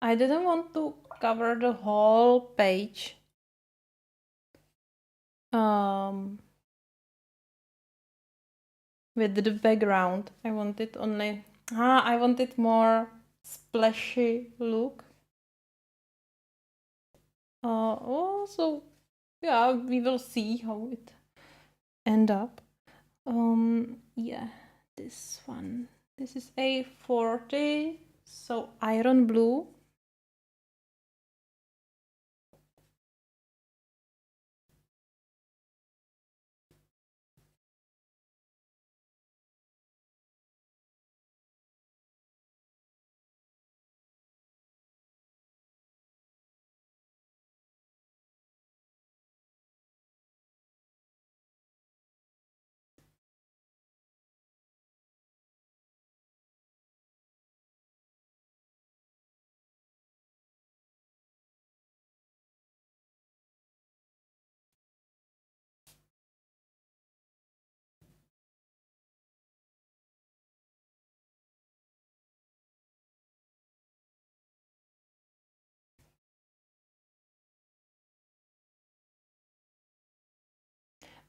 I didn't want to cover the whole page. Um, with the background. I wanted only I wanted more splashy look. Also, yeah, we will see how it end up. Yeah, this one. This is A40, so iron blue.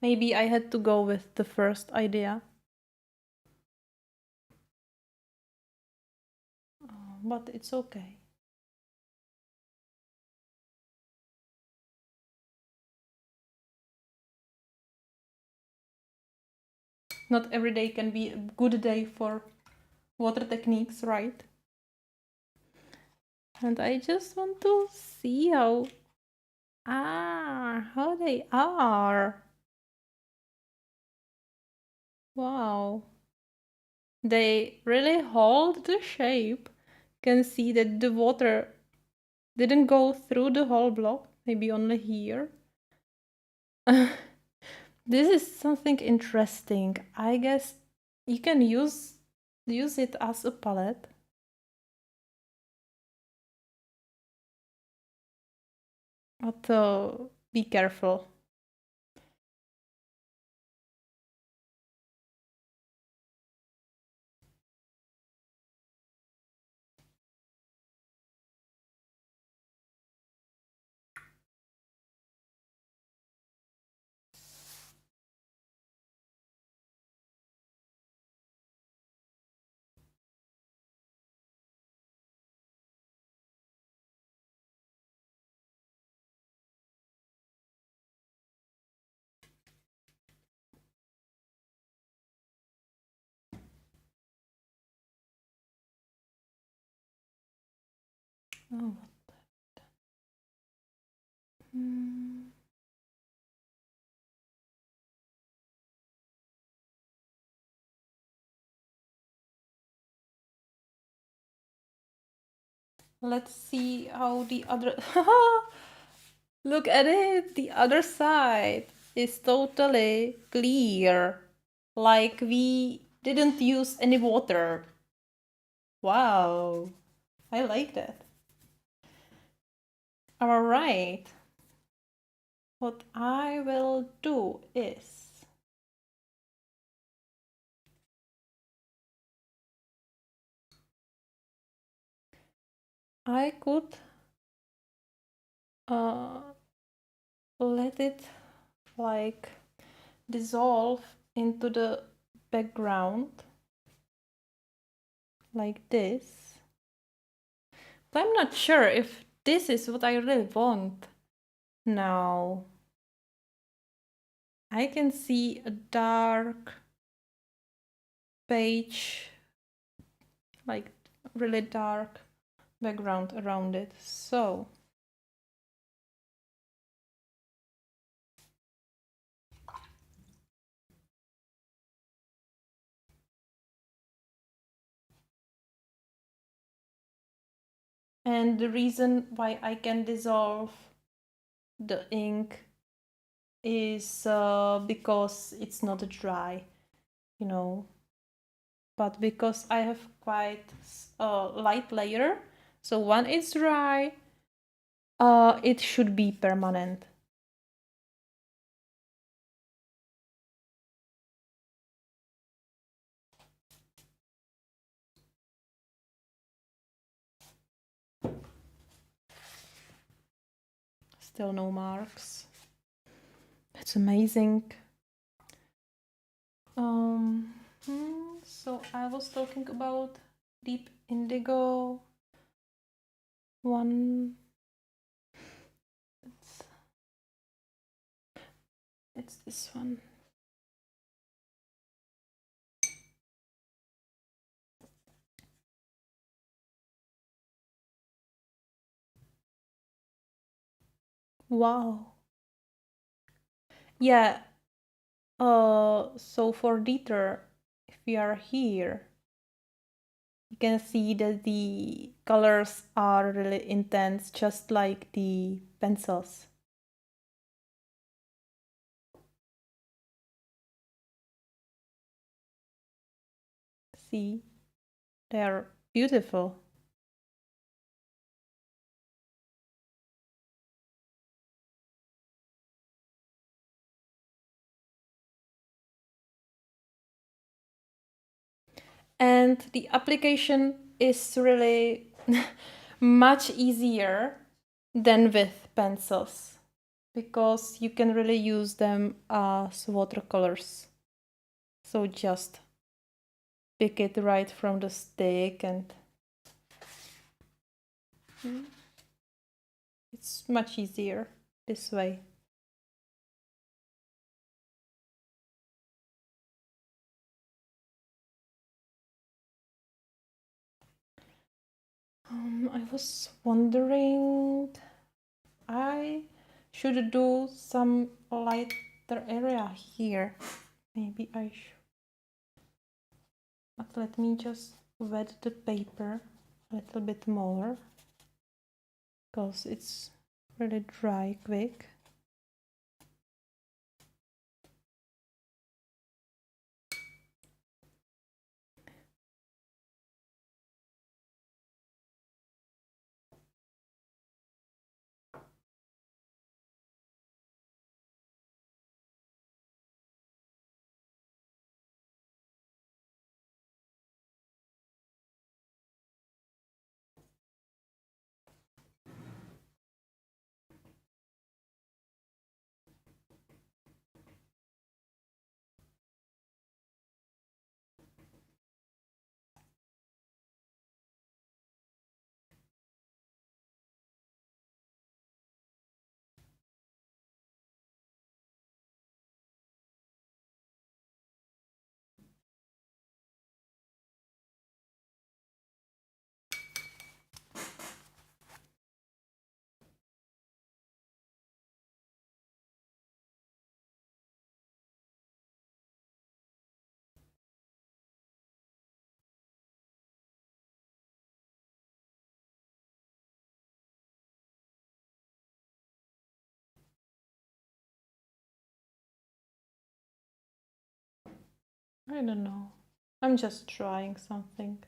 Maybe I had to go with the first idea. But it's okay. Not every day can be a good day for water techniques, right? And I just want to see how they are. Wow. They really hold the shape. Can see that the water didn't go through the whole block, maybe only here. This is something interesting. I guess you can use it as a palette. But be careful. Oh. Let's see how the other... Look at it! The other side is totally clear. Like we didn't use any water. Wow. I like that. Alright. What I will do is... I could let it like dissolve into the background like this. But I'm not sure if this is what I really want. Now I can see a dark page, like really dark background around it. So and the reason why I can dissolve the ink is because it's not dry, you know, but because I have quite a light layer, so when it's dry, it should be permanent. Still no marks. That's amazing. So I was talking about deep indigo one. It's this one. Wow. Yeah. So for Dieter, if we are here, you can see that the colors are really intense, just like the pencils. See, they're beautiful. And the application is really much easier than with pencils because you can really use them as watercolors. So just pick it right from the stick and it's much easier this way. I was wondering, I should do some lighter area here. Maybe I should. But let me just wet the paper a little bit more, because it's really dry quick. I don't know. I'm just trying something.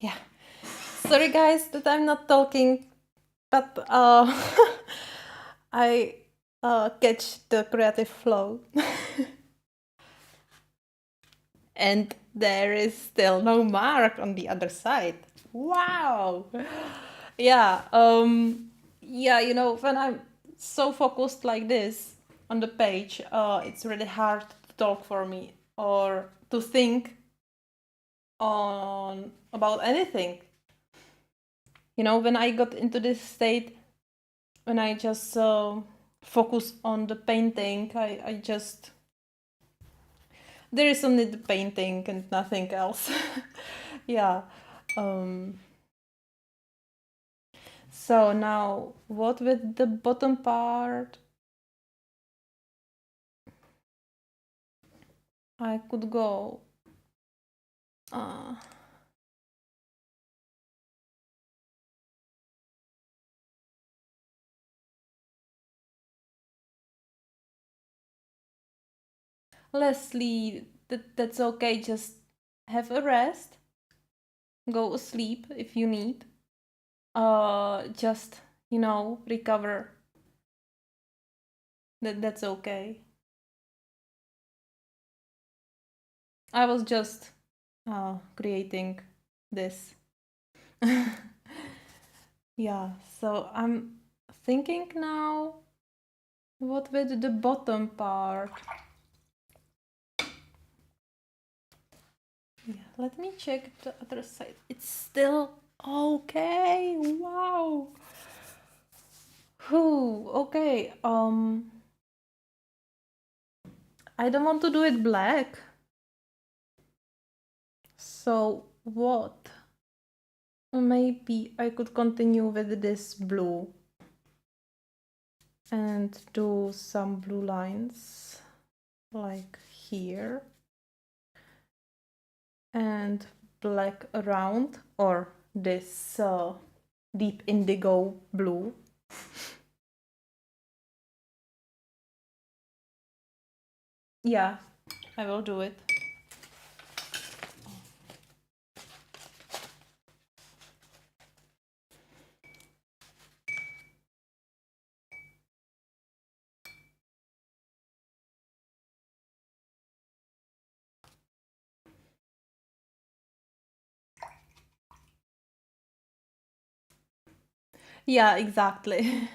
Yeah. Sorry guys that I'm not talking but I catch the creative flow. And there is still no mark on the other side. Wow. Yeah, yeah, you know, when I'm so focused like this on the page, it's really hard to talk for me or to think on about anything. You know, when I got into this state, when I just focus on the painting, I just, there is only the painting and nothing else. Yeah. Um, so now, what with the bottom part? I could go. Uh, Leslie, that's okay. Just have a rest. Go asleep if you need. Just, you know, recover. That's okay. I was just creating this. Yeah, so I'm thinking now, what with the bottom part? Yeah, let me check the other side. It's still okay. Wow. Whew, okay. I don't want to do it black. So what? Maybe I could continue with this blue and do some blue lines like here and black around, or this deep indigo blue. Yeah, I will do it. Yeah, exactly.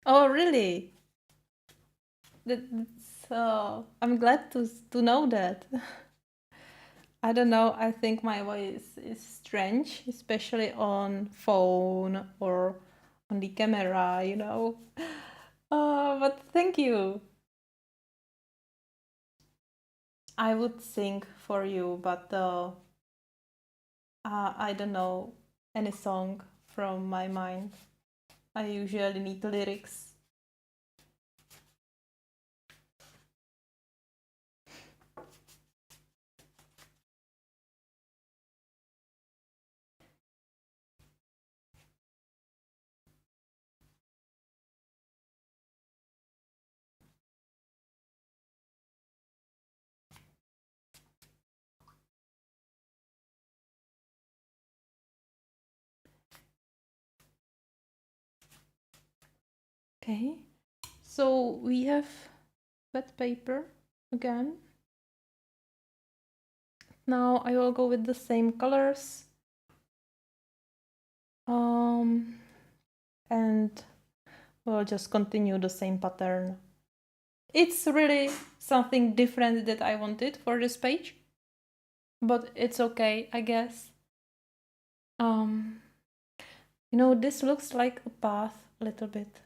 Oh, really? That's, I'm glad to know that. I don't know. I think my voice is strange, especially on phone or on the camera, you know. But thank you. I would sing for you, but I don't know any song from my mind. I usually need lyrics. Okay, so we have wet paper again. Now I will go with the same colors. And we'll just continue the same pattern. It's really something different that I wanted for this page, but it's okay, I guess. You know, this looks like a path a little bit,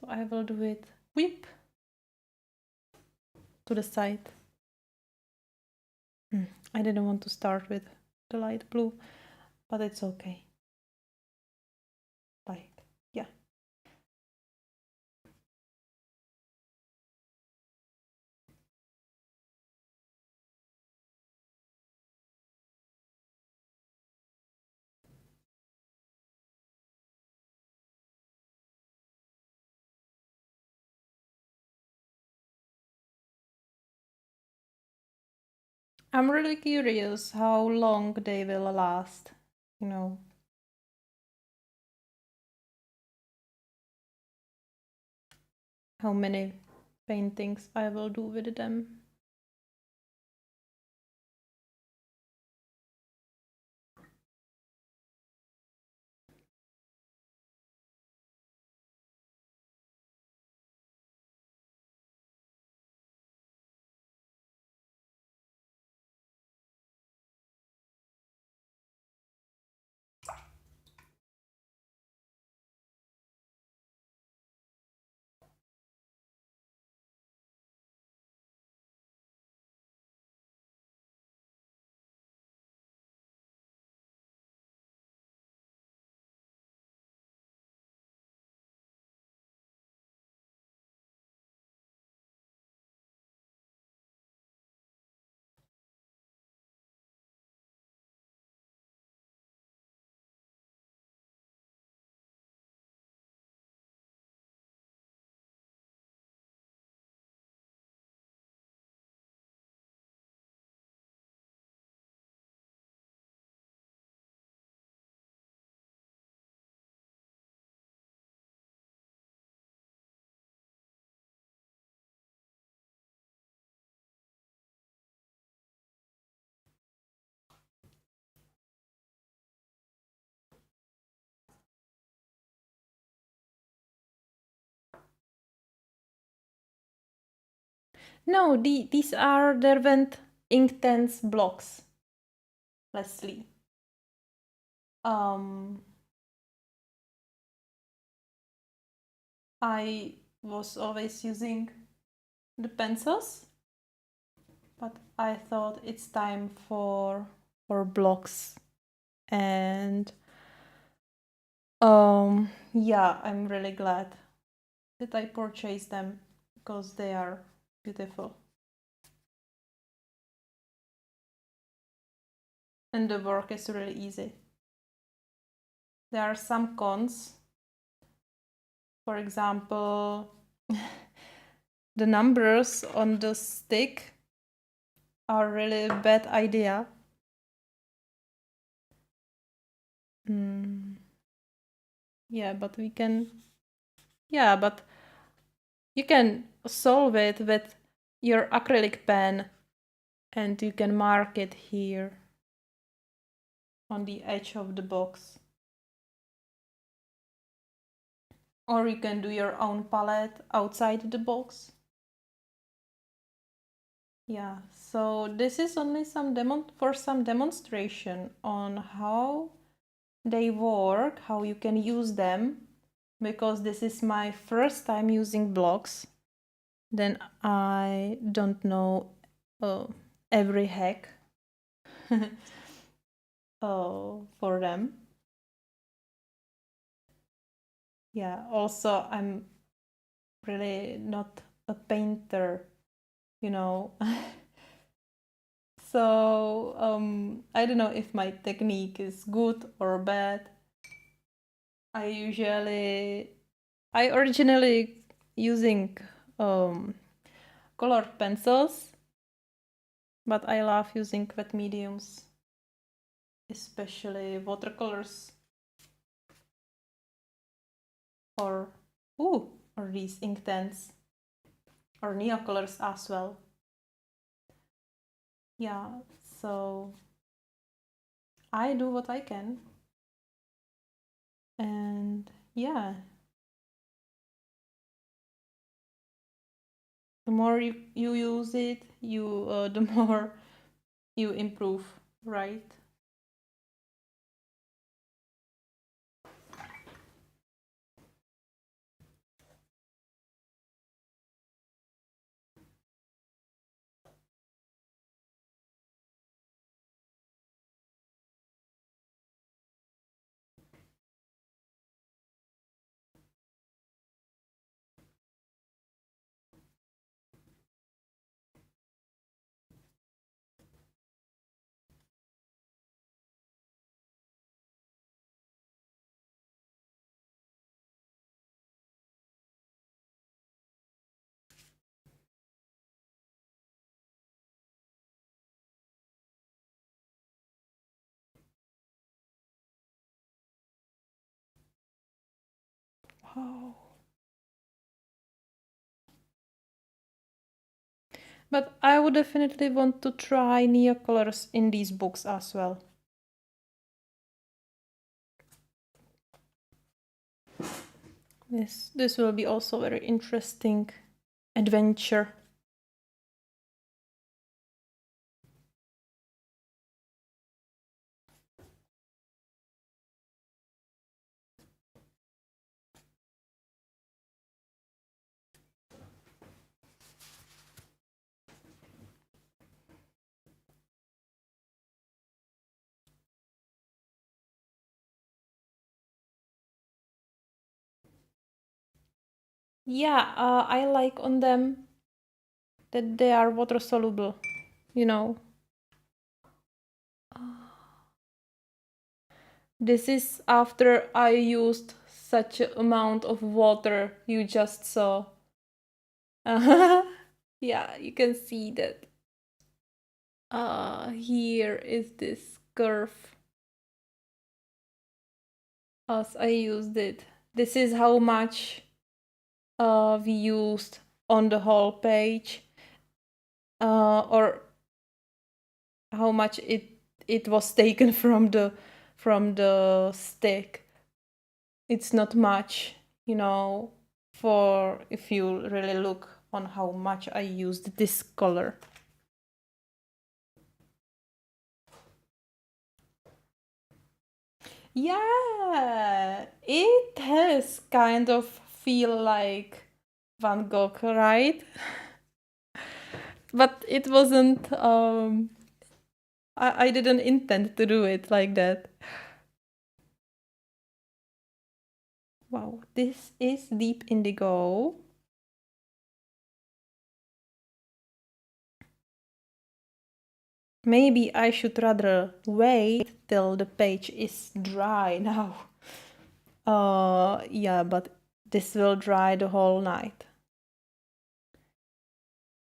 so I will do it whip to the side. I didn't want to start with the light blue, but it's okay. Like, yeah. I'm really curious how long they will last, you know. How many paintings I will do with them. No, these are Derwent Inktense Blocks, Leslie. I was always using the pencils, but I thought it's time for blocks. And yeah, I'm really glad that I purchased them because they are beautiful. And the work is really easy. There are some cons. For example, the numbers on the stick are really a bad idea. Yeah, but we can... Yeah, but you can solve it with your acrylic pen and you can mark it here on the edge of the box. Or you can do your own palette outside the box. Yeah, so this is only some demonstration on how they work, how you can use them, because this is my first time using blocks. Then I don't know every hack for them. Yeah, also I'm really not a painter, you know. So I don't know if my technique is good or bad. I originally using colored pencils, but I love using wet mediums, especially watercolors or these Inktense or neocolors as well. Yeah, so I do what I can, and yeah, the more you use it, the more you improve, right? Wow. But I would definitely want to try neocolors in these books as well. This will be also very interesting adventure. Yeah, I like on them that they are water soluble, you know. This is after I used such an amount of water you just saw. Yeah, you can see that. Here is this curve as I used it. This is how much we used on the whole page, or how much it was taken from the stick. It's not much, you know, for if you really look on how much I used this color. Yeah, it has kind of feel like Van Gogh, right? But it wasn't, I didn't intend to do it like that. Wow, this is deep indigo. Maybe I should rather wait till the page is dry now. Yeah, but this will dry the whole night.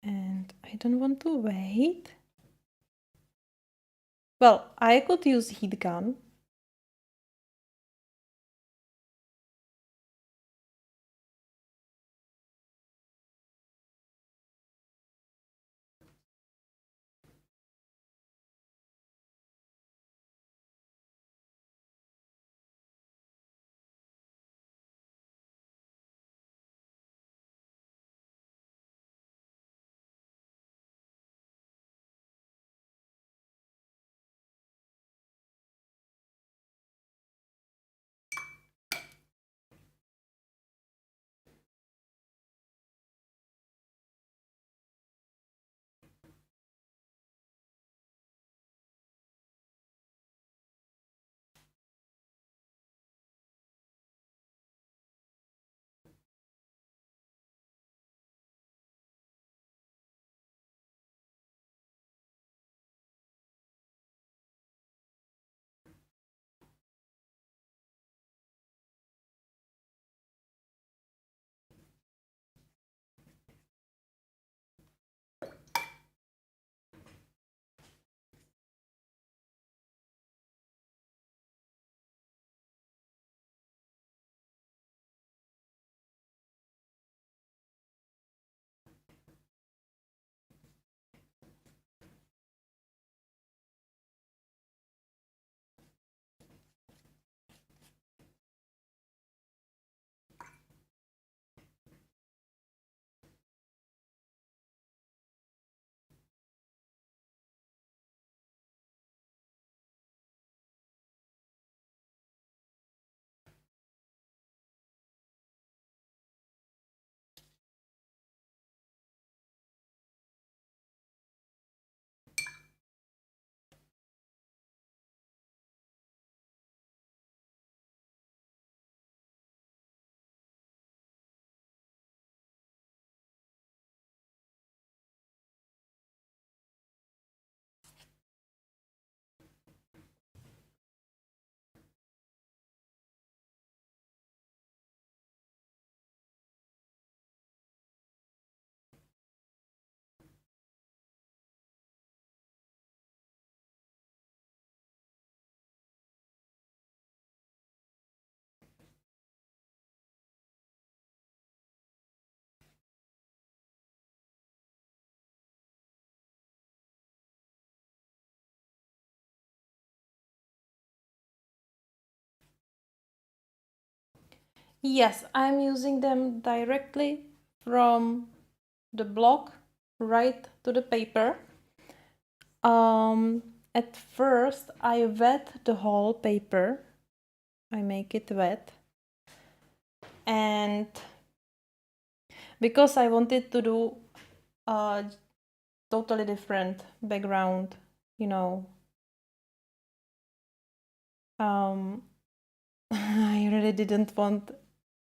And I don't want to wait. Well, I could use heat gun. Yes, I'm using them directly from the block right to the paper. At first I wet the whole paper. I make it wet. And because I wanted to do a totally different background, you know, I really didn't want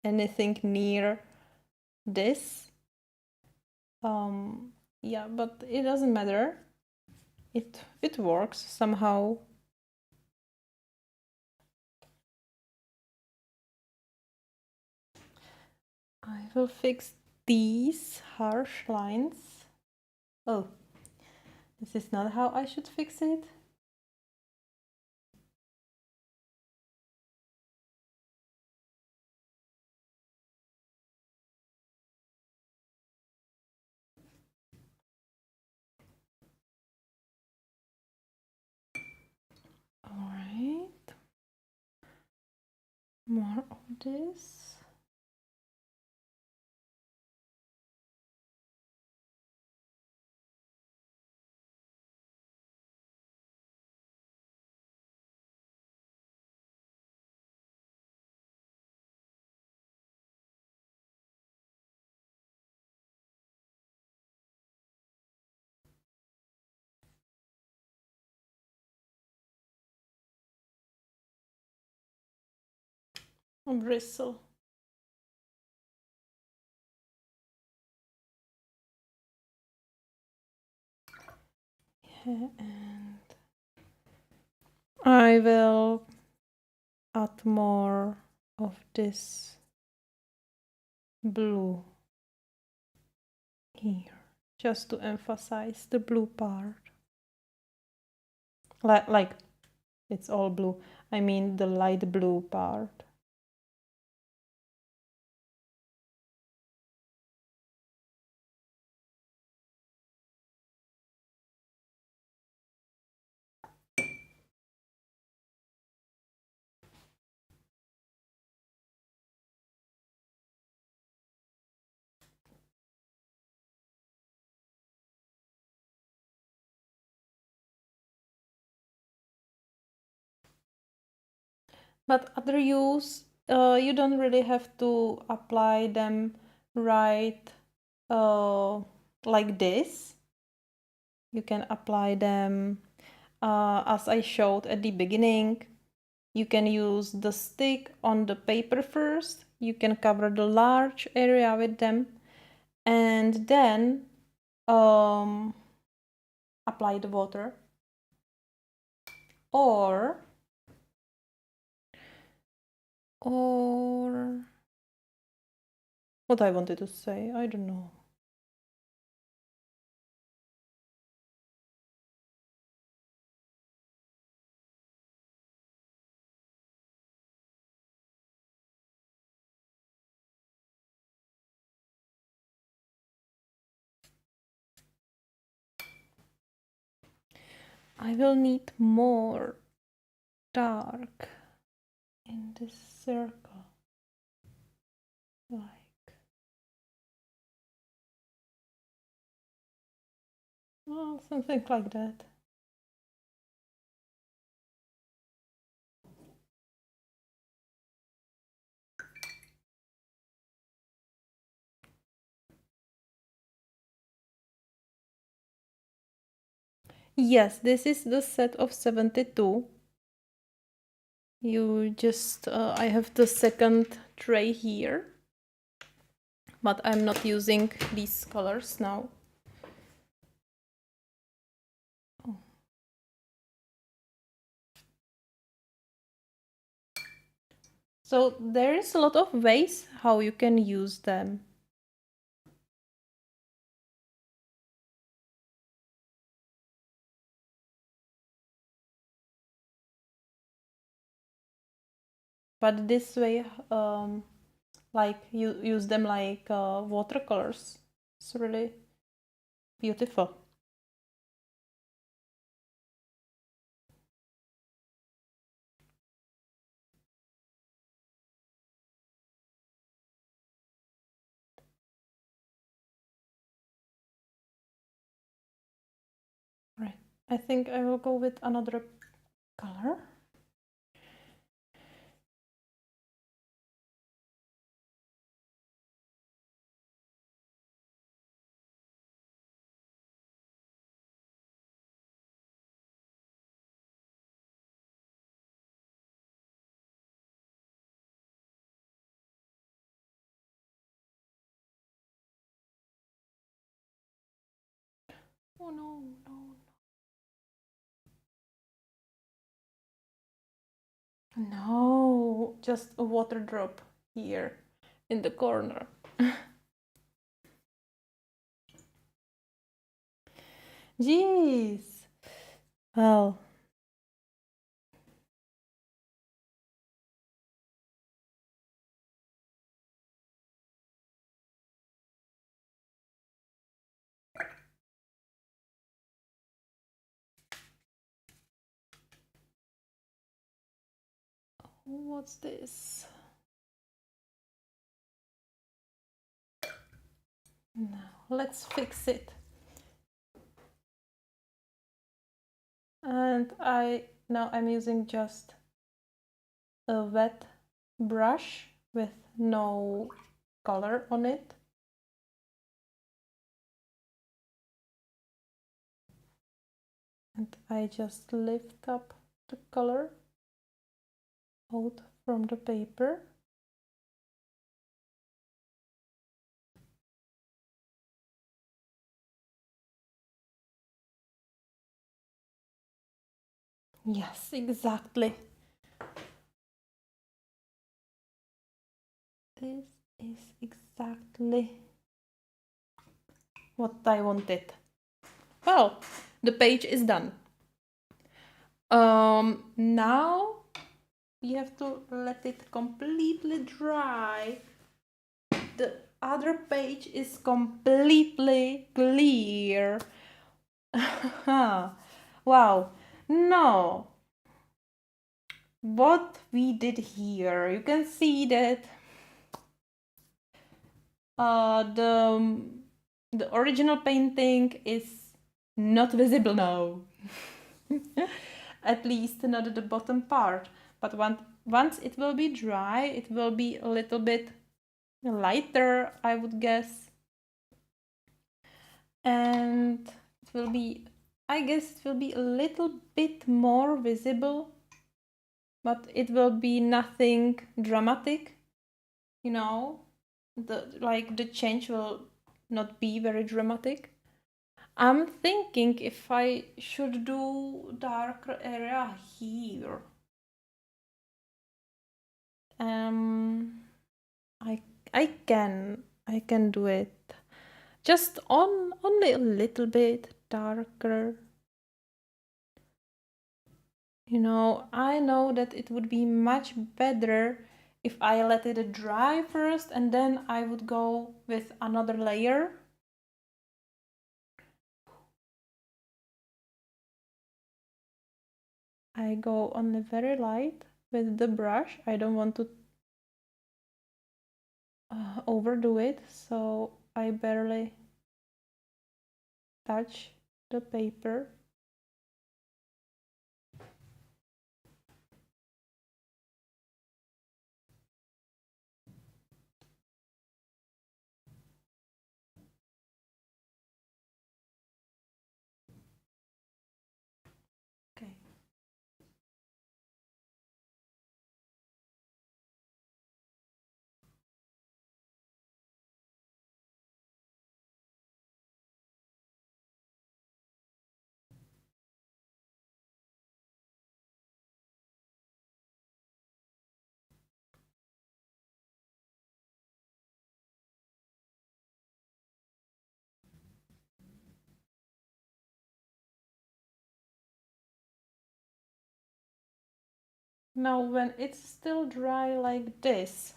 anything near this. Yeah, but it doesn't matter. It works somehow. I will fix these harsh lines. Oh, this is not how I should fix it. All right. More of this. A bristle. Yeah, and I will add more of this blue here, just to emphasize the blue part. Like it's all blue. I mean the light blue part. But other use, you don't really have to apply them right like this. You can apply them as I showed at the beginning. You can use the stick on the paper first. You can cover the large area with them and then apply the water. Or what I wanted to say, I don't know. I will need more dark in this circle, like something like that. Yes, this is the set of 72. You just, I have the second tray here, but I'm not using these colors now. Oh. So there is a lot of ways how you can use them. But this way, like you use them like watercolors. It's really beautiful. I think I will go with another color. Oh no, no, no, just a water drop here in the corner. Jeez. Well, what's this? Now let's fix it. And now I'm using just a wet brush with no color on it. And I just lift up the color out from the paper. Yes, exactly. This is exactly what I wanted. Well, the page is done. Now you have to let it completely dry. The other page is completely clear. Wow, no. What we did here, you can see that the original painting is not visible now. At least not the bottom part. But once it will be dry, it will be a little bit lighter, I would guess. And it will be, I guess it will be a little bit more visible, but it will be nothing dramatic, you know. The change will not be very dramatic. I'm thinking if I should do darker area here. I can do it. Just only a little bit darker. You know, I know that it would be much better if I let it dry first and then I would go with another layer. I go only very light with the brush. I don't want to overdo it, so I barely touch the paper. Okay. Now when it's still dry like this,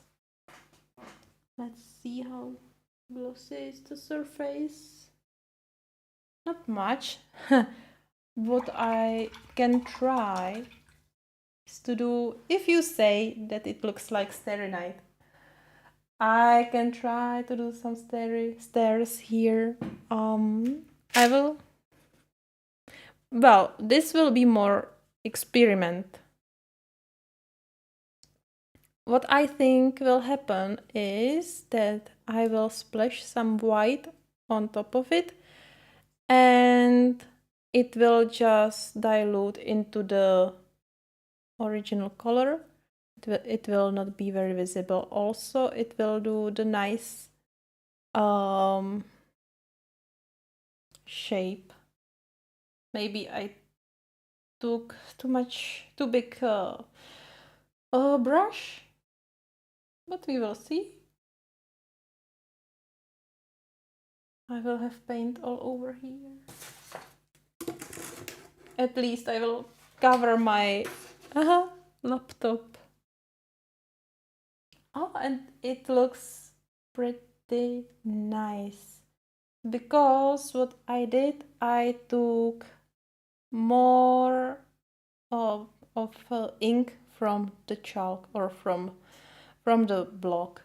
let's see how glossy is the surface. Not much. What I can try is to do, if you say that it looks like Starry Night, I can try to do some stairs here. I will well, this will be more experiment. What I think will happen is that I will splash some white on top of it, and it will just dilute into the original color. It will not be very visible. Also, it will do the nice shape. Maybe I took too big brush, but we will see. I will have paint all over here. At least I will cover my laptop. Oh, and it looks pretty nice. Because what I did, I took more of ink from the chalk or from the block.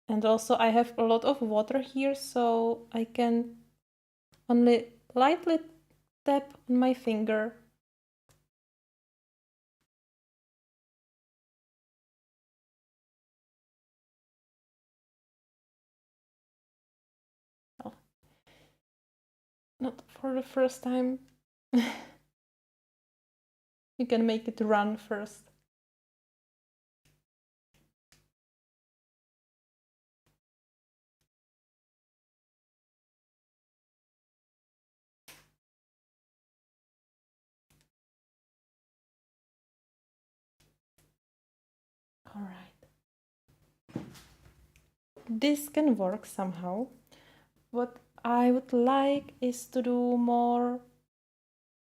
And also I have a lot of water here, so I can only lightly tap on my finger. Oh. Not for the first time. You can make it run first. All right. This can work somehow. What I would like is to do more,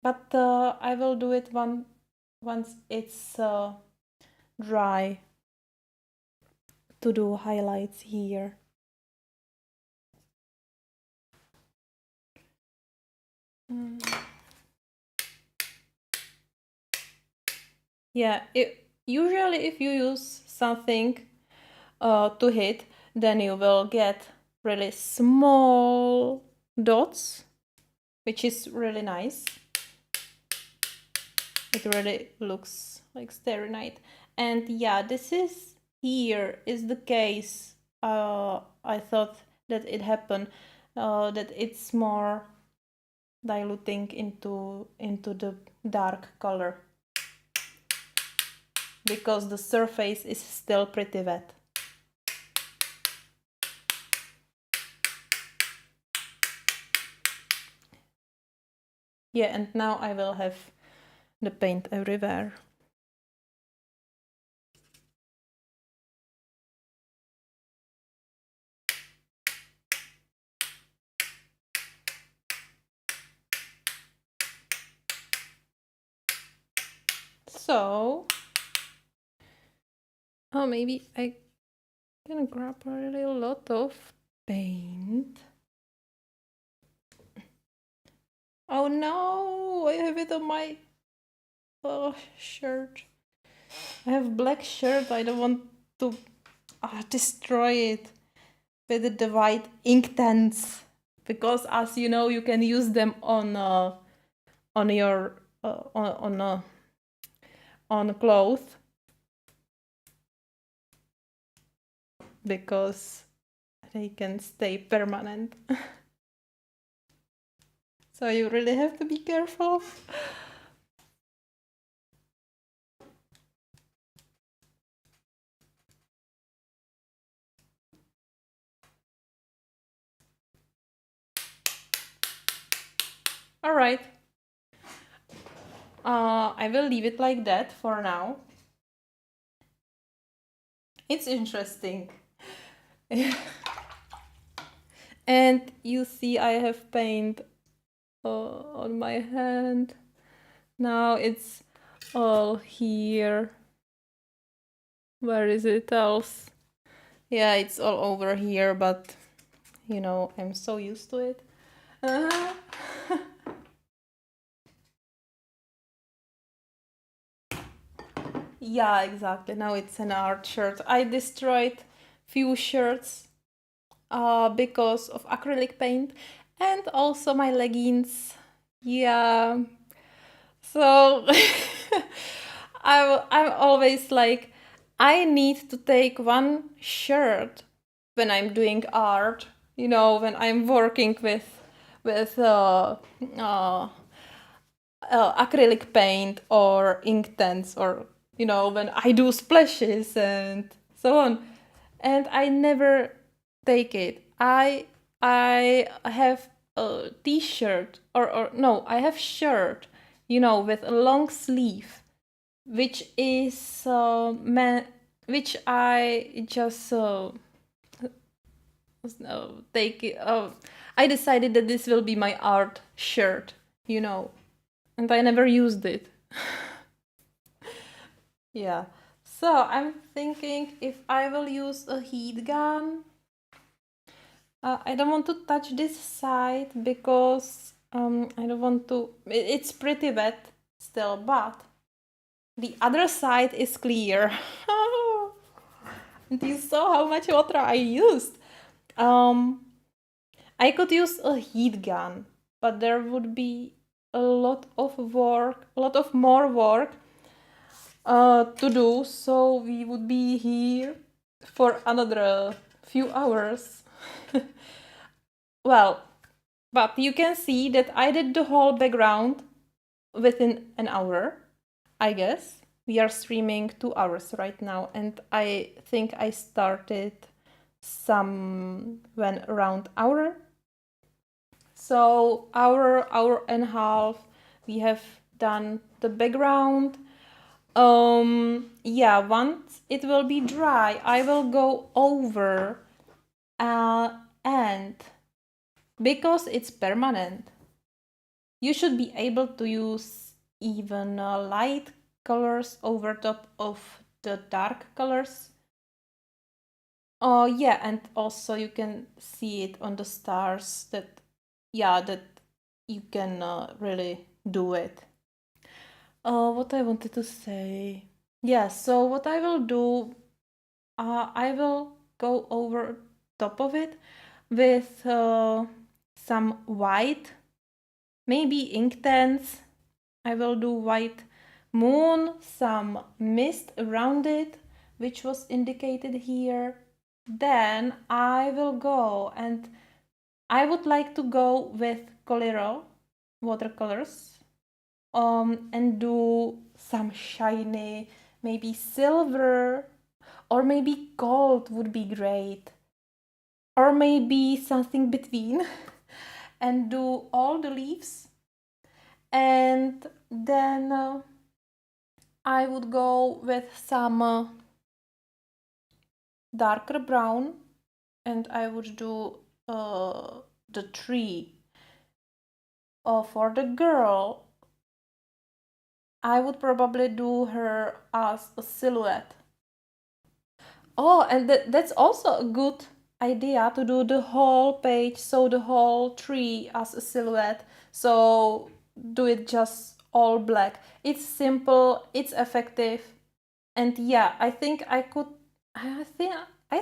but I will do it once it's dry, to do highlights here. Yeah, usually if you use something to hit, then you will get really small dots, which is really nice. It really looks like Starry Night. And yeah, this is here is the case. I thought that it happened, that it's more diluting into the dark color, because the surface is still pretty wet. Yeah, and now I will have the paint everywhere. So, oh, maybe I can grab a really lot of paint. Oh no, I have it on my shirt. I have black shirt. I don't want to destroy it with the Derwent Inktense, because as you know, you can use them on your on clothes, because they can stay permanent. So you really have to be careful. All right. I will leave it like that for now. It's interesting. And you see I have paint on my hand. Now it's all here. Where is it else? Yeah, it's all over here, but you know, I'm so used to it. Yeah, exactly. Now it's an art shirt. I destroyed few shirts because of acrylic paint, and also my leggings. Yeah. So I'm always like, I need to take one shirt when I'm doing art, when I'm working with acrylic paint or Inktense, or when I do splashes and so on, and I never take it. I have a t-shirt, or no, I have shirt, with a long sleeve, which is which I just take it. I decided that this will be my art shirt, and I never used it. Yeah. So I'm thinking if I will use a heat gun. I don't want to touch this side because I don't want to. It's pretty wet still, but the other side is clear. And you saw how much water I used. I could use a heat gun, but there would be a lot of more work to do. So we would be here for another few hours. Well, but you can see that I did the whole background within an hour, I guess. We are streaming 2 hours right now, and I think I started when around hour. So hour and a half, we have done the background. Yeah, once it will be dry, I will go over and because it's permanent, you should be able to use even light colors over top of the dark colors. Oh yeah, and also you can see it on the stars that you can really do it. What I wanted to say. Yeah, so what I will do, I will go over top of it with some white, maybe Inktense. I will do white moon, some mist around it, which was indicated here. Then I will go, and I would like to go with Coliro watercolors and do some shiny, maybe silver, or maybe gold would be great, or maybe something between, and do all the leaves. And then I would go with some darker brown, and I would do the tree. For the girl, I would probably do her as a silhouette. Oh, and that's also a good idea to do the whole page, so the whole tree as a silhouette. So do it just all black. It's simple, it's effective, and yeah, I think I could. I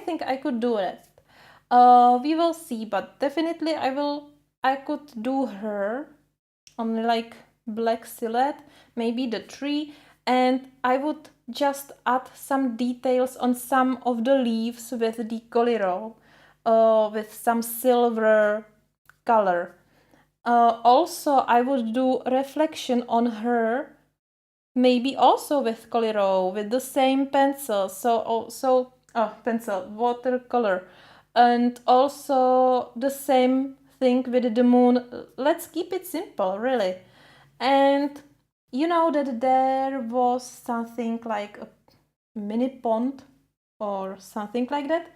think I could do it. We will see, but definitely I could do her on like black silhouette, maybe the tree, and I would just add some details on some of the leaves with the Coliro, with some silver color. Also, I would do reflection on her, maybe also with Coliro, with the same pencil. Pencil, watercolor, and also the same thing with the moon. Let's keep it simple, really. And you know that there was something like a mini pond or something like that.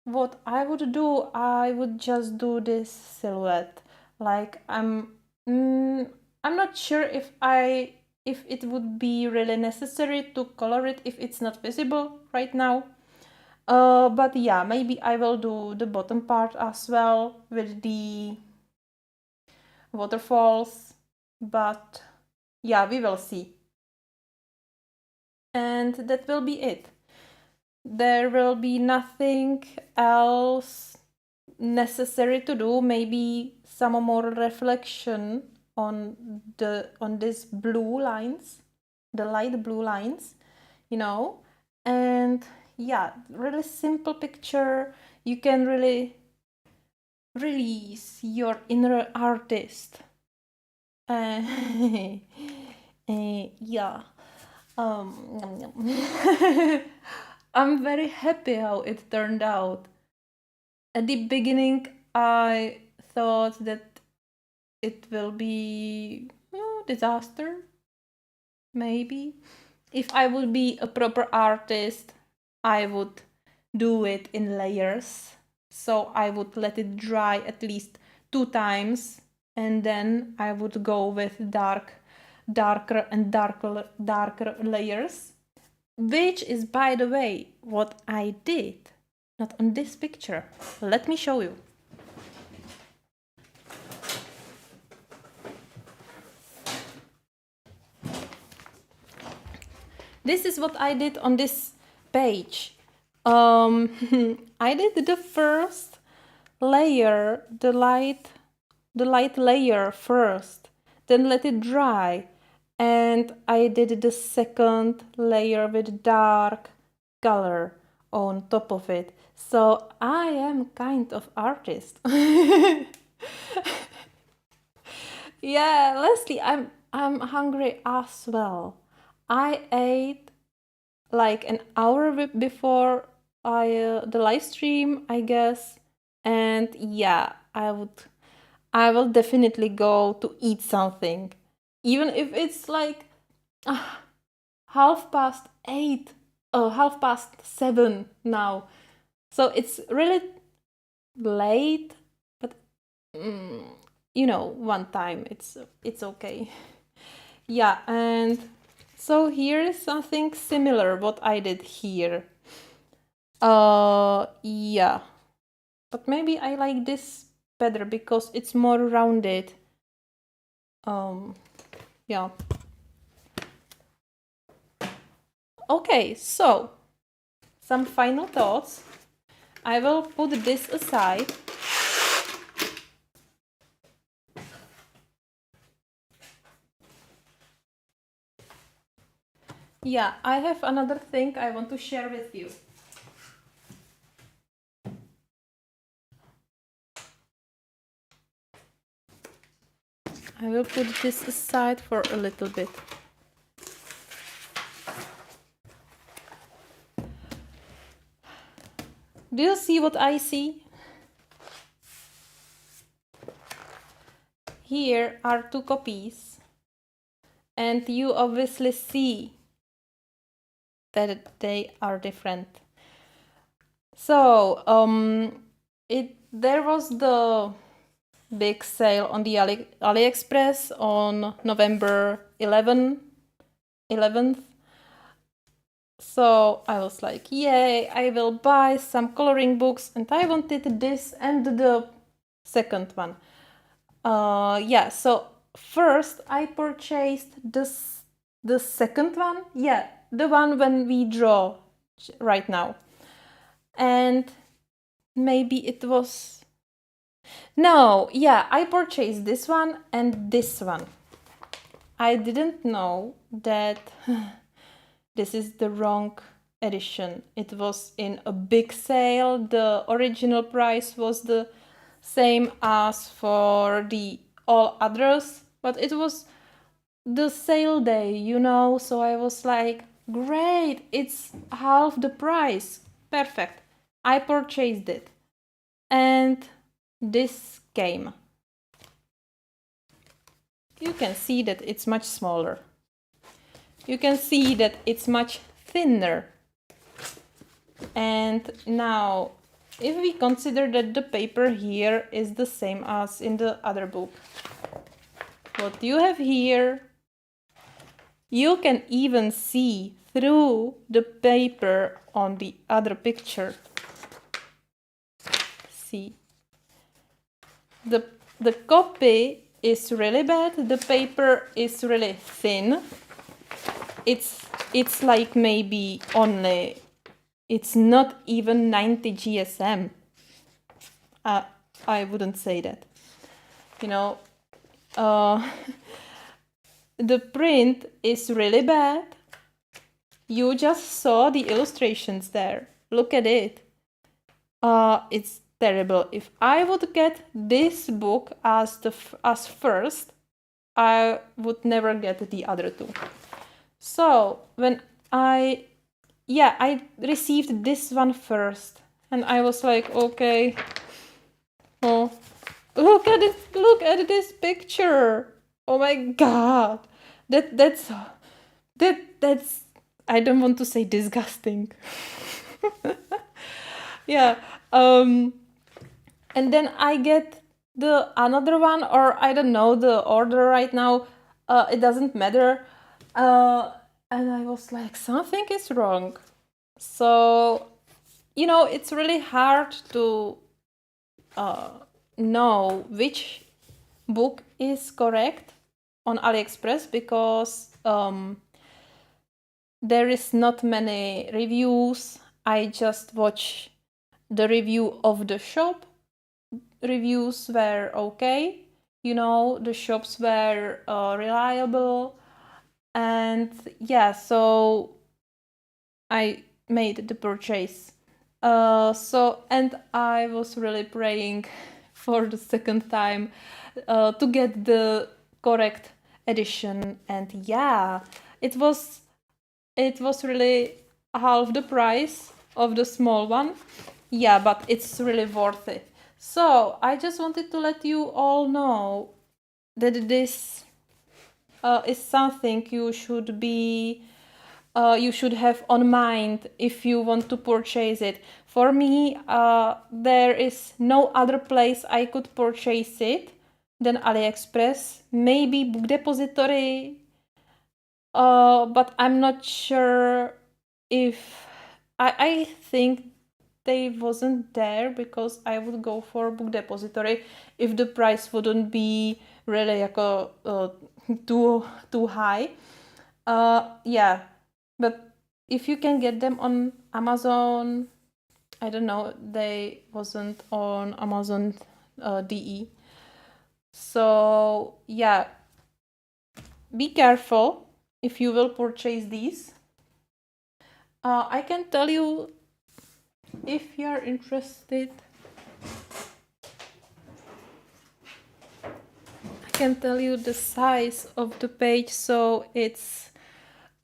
What I would do, I would just do this silhouette. Like I'm not sure if it would be really necessary to color it if it's not visible right now. But yeah, maybe I will do the bottom part as well with the waterfalls, but yeah, we will see. And that will be it. there will be nothing else necessary to do. Maybe some more reflection on these blue lines, the light blue lines, you know. And yeah, really simple picture. You can really release your inner artist. Yeah. Yum, yum. I'm very happy how it turned out. At the beginning, I thought that it will be disaster, maybe. If I would be a proper artist, I would do it in layers. So I would let it dry at least 2 times, and then I would go with darker and darker layers, which is, by the way, what I did. Not on this picture. Let me show you. This is what I did on this page. I did the first layer, the light layer first, then let it dry, and I did the second layer with dark color on top of it. So I am kind of artist. Yeah, Leslie, I'm hungry as well. I ate like an hour before the live stream, I guess, and yeah, I will definitely go to eat something, even if it's like 8:30, 7:30 now. So it's really late, but one time it's okay. Yeah, and so here is something similar what I did here. Yeah, but maybe I like this better because it's more rounded. Yeah. Okay, so some final thoughts. I will put this aside. Yeah, I have another thing I want to share with you. I will put this aside for a little bit. Do you see what I see? Here are 2 copies, and you obviously see that they are different. So there was the big sale on the AliExpress on November 11th. So I was like, yay, I will buy some coloring books, and I wanted this and the second one. Yeah, so first I purchased the second one. Yeah, the one when we draw right now. And maybe it was... No, yeah, I purchased this one and this one. I didn't know that this is the wrong edition. It was in a big sale. The original price was the same as for the all others, but it was the sale day, so I was like, great, it's half the price. Perfect. I purchased it. And this came. You can see that it's much smaller. You can see that it's much thinner. And now, if we consider that the paper here is the same as in the other book, what you have here, you can even see through the paper on the other picture. See, the copy is really bad. The paper is really thin. It's like maybe only It's not even 90 GSM. I wouldn't say that. You know, the print is really bad. You just saw the illustrations there. Look at it. It's terrible. If I would get this book as first, I would never get the other two. So when I received this one first, and I was like, okay, oh, look at it! Look at this picture! Oh my god, that's I don't want to say disgusting. Yeah. And then I get the another one, or I don't know the order right now. It doesn't matter. And I was like, something is wrong. So, it's really hard to know which book is correct on AliExpress because there is not many reviews. I just watch the review of the shop. Reviews were okay. The shops were reliable. And yeah, so I made the purchase. And I was really praying for the second time to get the correct edition. And yeah, it was really half the price of the small one. Yeah, but it's really worth it. So I just wanted to let you all know that this is something you should have on mind if you want to purchase it. For me, there is no other place I could purchase it than AliExpress. Maybe Book Depository, but I'm not sure if I think they wasn't there because I would go for Book Depository if the price wouldn't be really too high. Yeah, but if you can get them on Amazon, I don't know, they wasn't on Amazon DE. So yeah, be careful if you will purchase these. I can tell you if you are interested. I can tell you the size of the page. So it's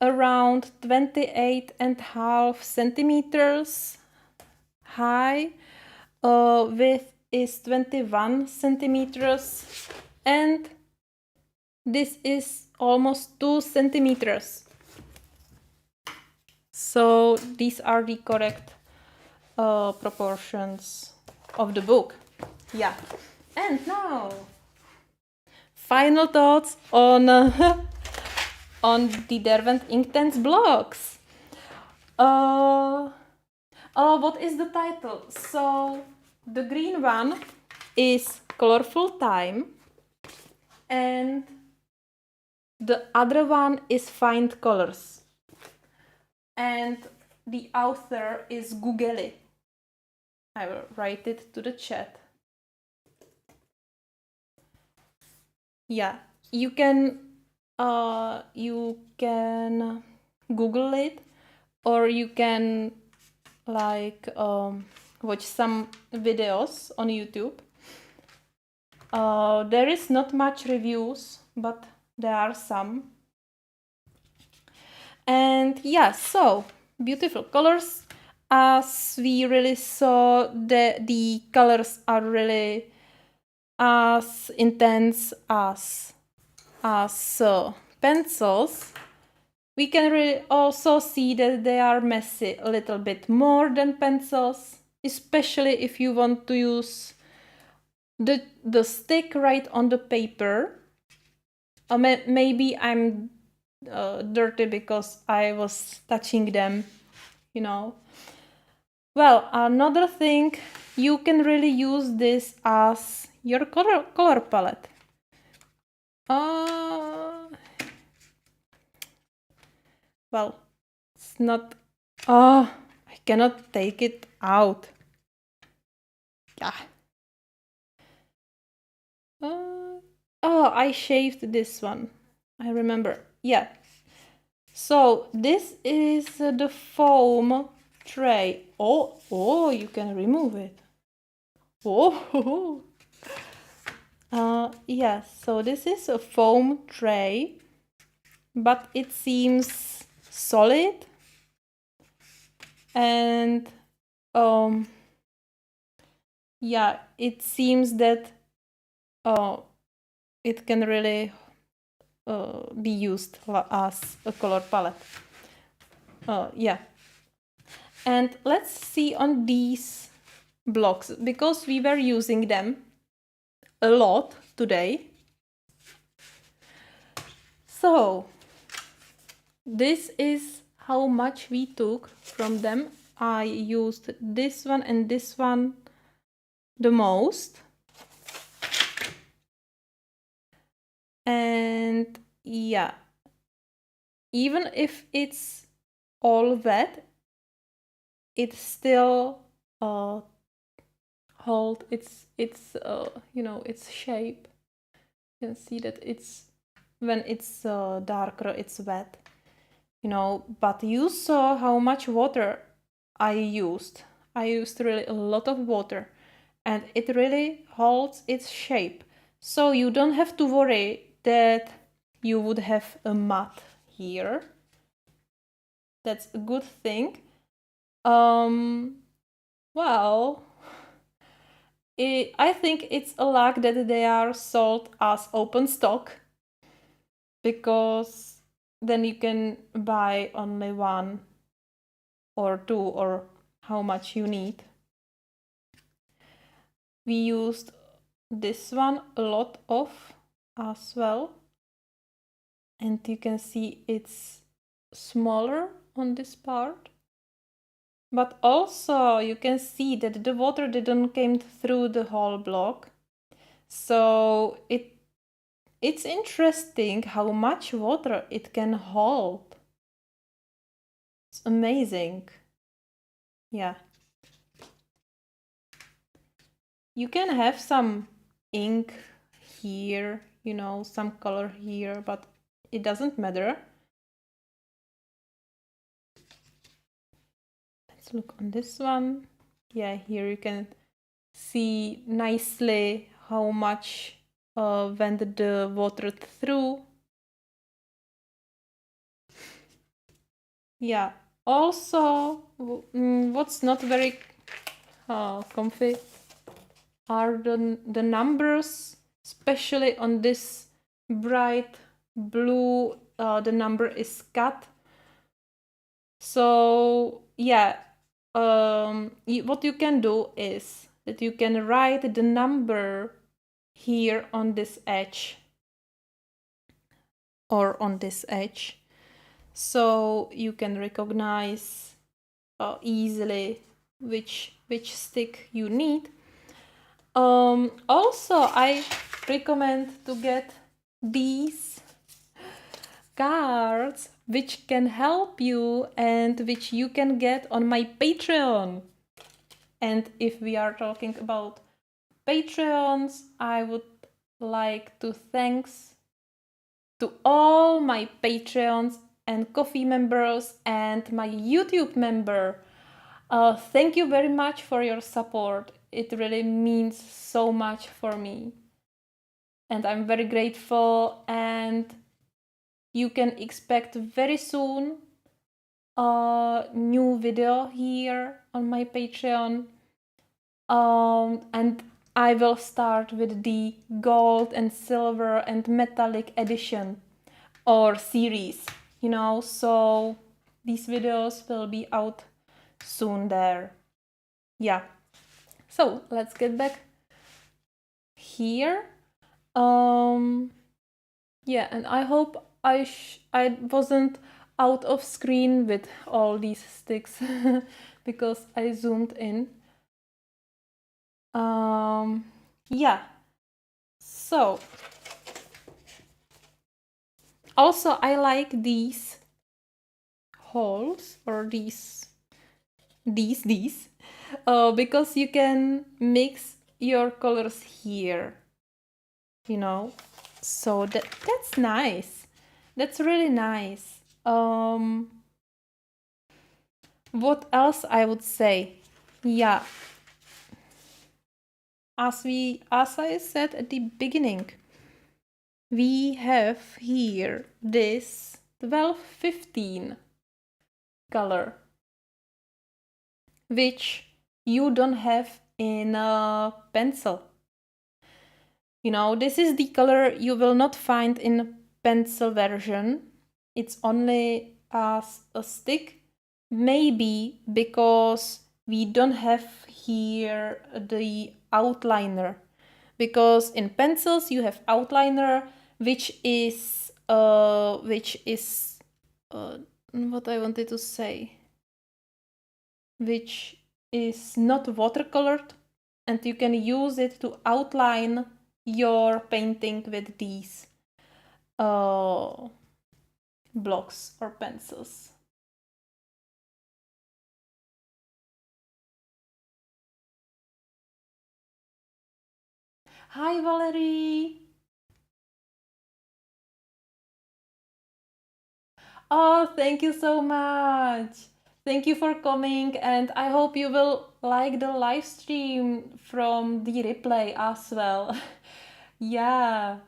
around 28.5 centimeters high. Width is 21 centimeters, and this is almost 2 centimeters. So these are the correct proportions of the book. Yeah. And now, final thoughts on on the Derwent Inktense Blocks. What is the title? So the green one is Colorful Time, and the other one is Find Colors. And the author is Googly. I will write it to the chat. Yeah, you can Google it, or you can watch some videos on YouTube. There is not much reviews, but there are some. And yeah, so beautiful colors. As we really saw, the colors are really as intense as pencils. We can really also see that they are messy a little bit more than pencils, especially if you want to use the stick right on the paper. Maybe I'm dirty because I was touching them, Well, another thing, you can really use this as your color palette. Well, it's not... I cannot take it out. Yeah. Oh, I shaved this one. I remember. Yeah. So this is the foam tray. Oh, you can remove it. Oh. Yeah, so this is a foam tray, but it seems solid and yeah, it seems that it can really be used as a color palette. Yeah. And let's see on these blocks, because we were using them a lot today. So this is how much we took from them. I used this one and this one the most. And yeah, even if it's all wet, it still hold its you know, its shape. You can see that it's when it's darker, it's wet, you know. But you saw how much water I used. I used really a lot of water, and it really holds its shape. So you don't have to worry that you would have a mat here. That's a good thing. Well, I think it's a luck that they are sold as open stock, because then you can buy only one or two or how much you need. We used this one a lot of as well, and you can see it's smaller on this part, but also you can see that the water didn't came through the whole block. So it's interesting how much water it can hold. It's amazing. Yeah. You can have some ink here, you know, some color here, but it doesn't matter. Let's look on this one. Yeah, here you can see nicely how much went the water through. Yeah, also what's not very comfy are the numbers, especially on this bright blue. The number is cut. So yeah, what you can do is that you can write the number here on this edge or on this edge, so you can recognize easily which stick you need. Also, I recommend to get these cards, which can help you and which you can get on my Patreon. And if we are talking about Patreons, I would like to thanks to all my Patreons and Coffee members and my YouTube member. Thank you very much for your support. It really means so much for me. And I'm very grateful, and you can expect very soon a new video here on my Patreon. And I will start with the gold and silver and metallic edition or series, you know, so these videos will be out soon there. Yeah, so let's get back here. Yeah, and I hope I wasn't out of screen with all these sticks because I zoomed in. Yeah, so also I like these holes or these these, because you can mix your colors here, you know. So that's nice. That's really nice. What else I would say? Yeah, as I said at the beginning, we have here this 1215 color, which you don't have in a pencil. You know, this is the color you will not find in pencil version. It's only as a stick. Maybe because we don't have here the outliner. Because in pencils you have outliner, which is what I wanted to say, which is not watercolored, and you can use it to outline your painting with these blocks or pencils. Hi Valerie! Oh, thank you so much! Thank you for coming, and I hope you will like the live stream from the replay as well. Yeah,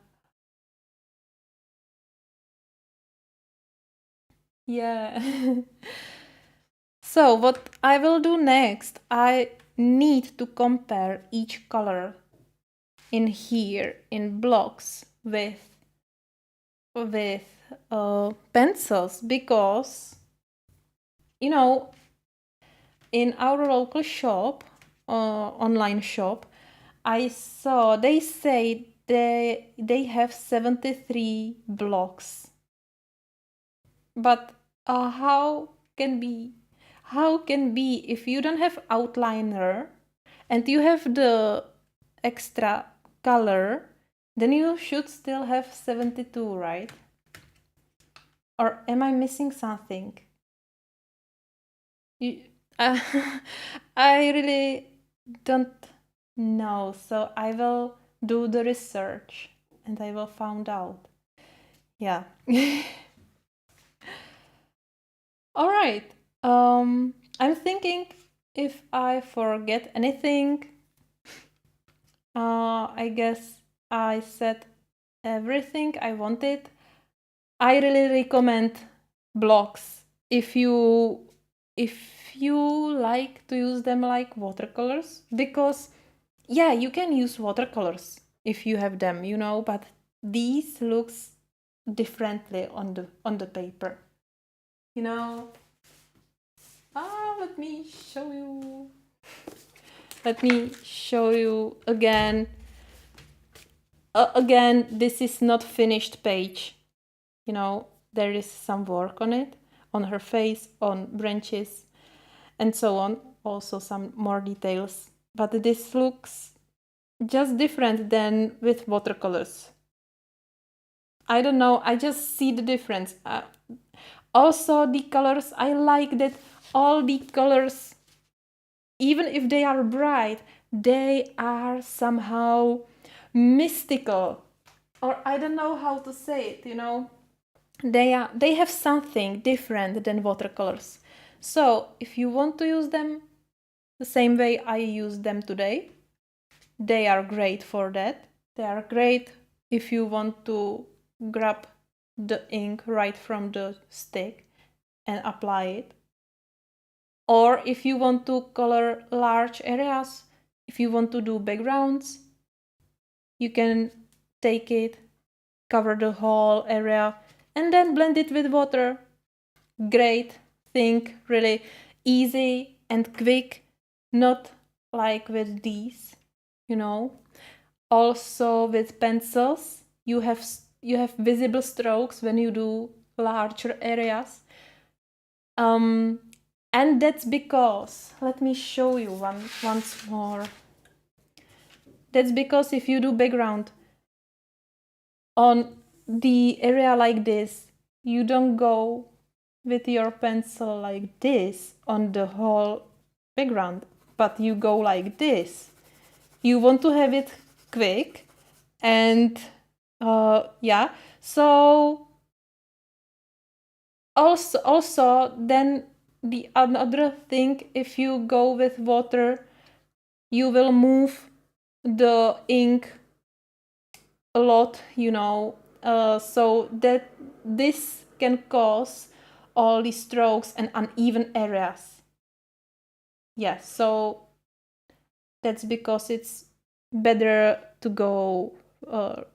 yeah. So what I will do next, I need to compare each color in here in blocks with pencils, because you know, in our local shop, online shop, I saw they say they have 73 blocks. But how can be if you don't have outliner and you have the extra color, then you should still have 72, right? Or am I missing something? You, uh, I really don't know, so I will do the research and I will find out. Yeah. All right. I'm thinking if I forget anything, I guess I said everything I wanted. I really recommend blocks if you like to use them like watercolors, because yeah, you can use watercolors if you have them, you know, but these looks differently on the paper, you know. Let me show you. Let me show you again. Again, this is not finished page. You know, there is some work on it, on her face, on branches, and so on. Also some more details. But this looks just different than with watercolors. I don't know, I just see the difference. Also, the colors, I like that all the colors, even if they are bright, they are somehow mystical, or I don't know how to say it, you know. They have something different than watercolors. So if you want to use them the same way I use them today, they are great for that. They are great if you want to grab the ink right from the stick and apply it. Or if you want to color large areas, if you want to do backgrounds, you can take it, cover the whole area, and then blend it with water. Great thing, really easy and quick, not like with these, you know. Also with pencils, you have visible strokes when you do larger areas. And that's because, let me show you once more. That's because if you do background on the area like this, you don't go with your pencil like this on the whole background, but you go like this. You want to have it quick, and yeah, so also then the another thing, if you go with water, you will move the ink a lot, you know, so that this can cause all the strokes and uneven areas. Yeah, so that's because it's better to go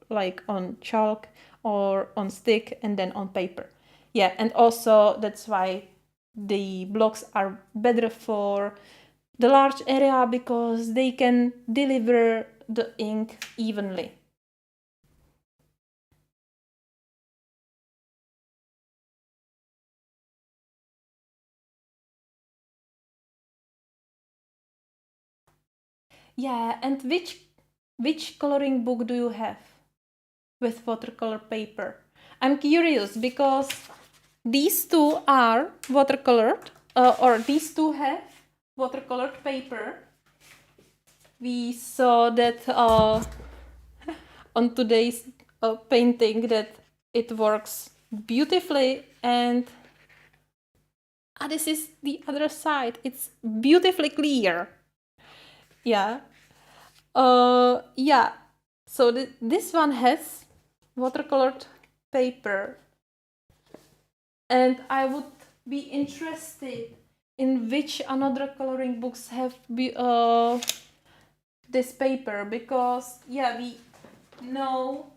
like on chalk or on stick and then on paper. Yeah, and also that's why the blocks are better for the large area, because they can deliver the ink evenly. Yeah, and which coloring book do you have with watercolor paper? I'm curious because these two are watercolored, or these two have watercolored paper. We saw that on today's painting that it works beautifully, and this is the other side. It's beautifully clear. Yeah. Yeah. So this one has watercolored paper, and I would be interested in which another coloring books have this paper, because yeah, we know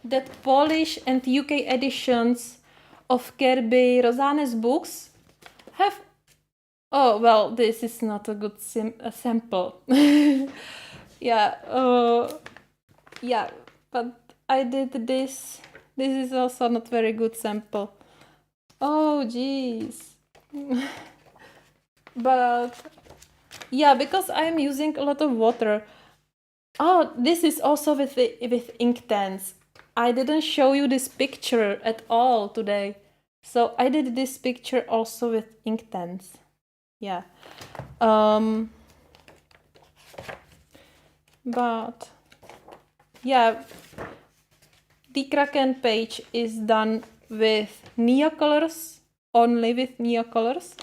that Polish and UK editions of Kirby Rosanes books have. Oh well, this is not a good sample. Yeah, yeah, but I did this. This is also not very good sample. Oh jeez. But yeah, because I'm using a lot of water. Oh, this is also with Inktense. I didn't show you this picture at all today. So I did this picture also with Inktense. Yeah. But yeah, the Kraken page is done with Neocolors, only with Neocolors.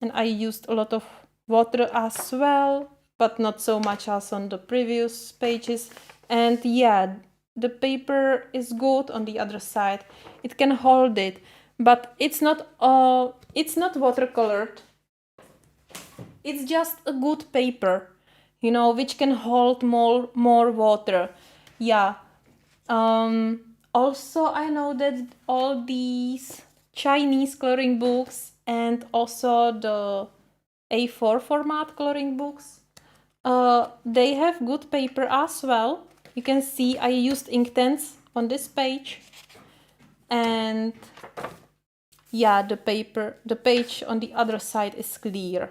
And I used a lot of water as well, but not so much as on the previous pages. And yeah, the paper is good on the other side. It can hold it, but it's not watercolored. It's just a good paper, you know, which can hold more water. Yeah. Also, I know that all these Chinese coloring books and also the A4 format coloring books, they have good paper as well. You can see I used Inktense on this page, and yeah, the page on the other side is clear.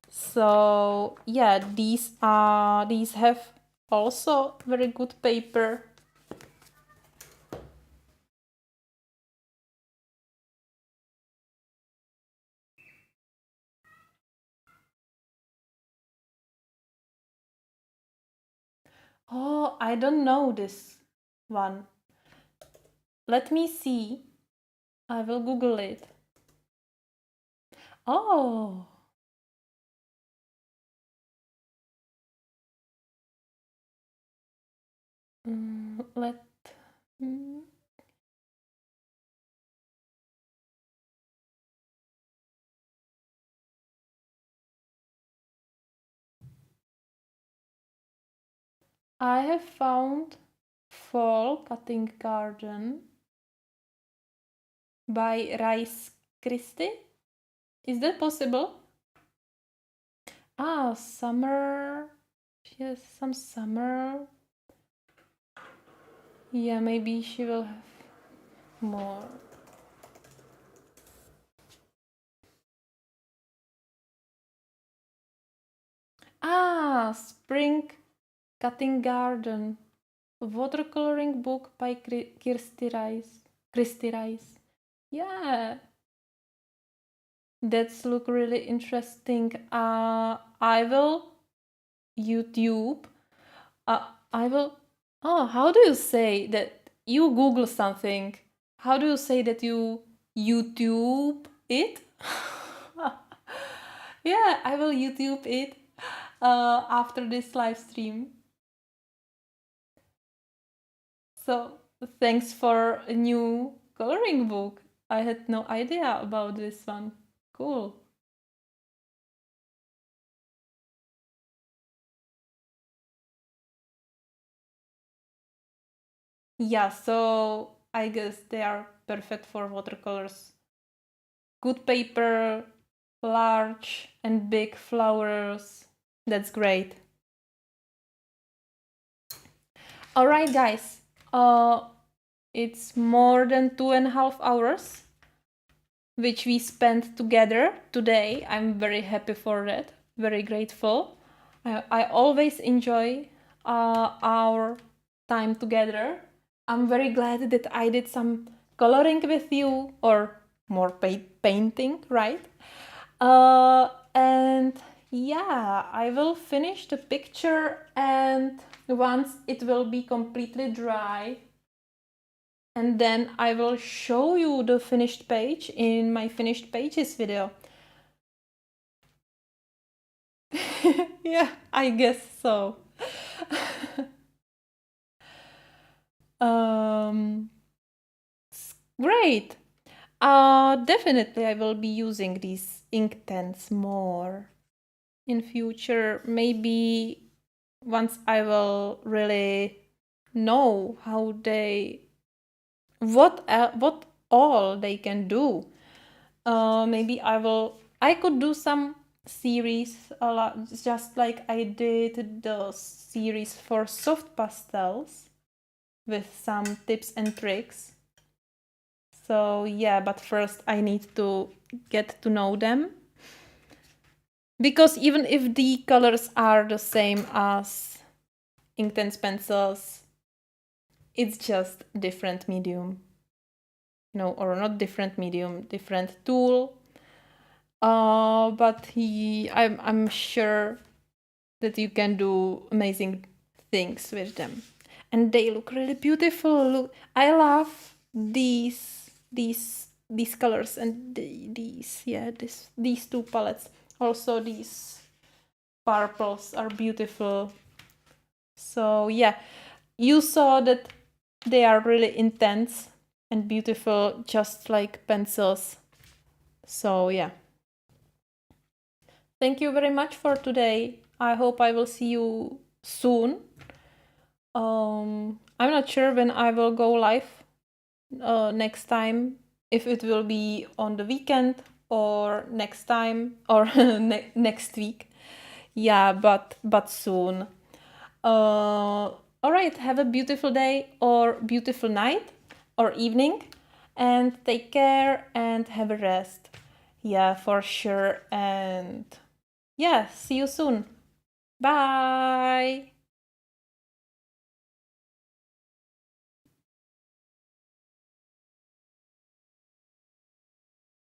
So yeah, these have also very good paper. Oh, I don't know this one. Let me see. I will Google it. Oh. Let. mm, I have found Fall Cutting Garden by Rice Christie. Is that possible? Ah, summer. She has some summer. Yeah, maybe she will have more. Ah, Spring Cutting Garden. A watercoloring book by Kirsty Rice. Christy Rice. Yeah. That's look really interesting. I will YouTube. I will. Oh, how do you say that? You Google something. How do you say that you YouTube it? Yeah, I will YouTube it after this live stream. So thanks for a new coloring book. I had no idea about this one. Cool. Yeah, so I guess they are perfect for watercolors. Good paper, large and big flowers. That's great. All right, guys. It's more than 2.5 hours which we spent together today. I'm very happy for that. Very grateful. I always enjoy our time together. I'm very glad that I did some coloring with you, or more painting, right? And yeah, I will finish the picture, and once it will be completely dry, and then I will show you the finished page in my finished pages video. Yeah, I guess so. um, Great. Definitely I will be using these Inktense more in future. Maybe once I will really know how what all they can do. Maybe I could do some series a lot, just like I did the series for soft pastels with some tips and tricks. So yeah, but first I need to get to know them. Because even if the colors are the same as Inktense pencils, it's just different medium. No, or not different medium, different tool. But I'm sure that you can do amazing things with them, and they look really beautiful. Look, I love these colors, and these two palettes. Also, these purples are beautiful. So yeah, you saw that they are really intense and beautiful, just like pencils. So yeah. Thank you very much for today. I hope I will see you soon. I'm not sure when I will go live next time, if it will be on the weekend or next time or next week. Yeah, but soon. All right, have a beautiful day or beautiful night or evening, and take care and have a rest. Yeah, for sure. And yeah, see you soon. Bye.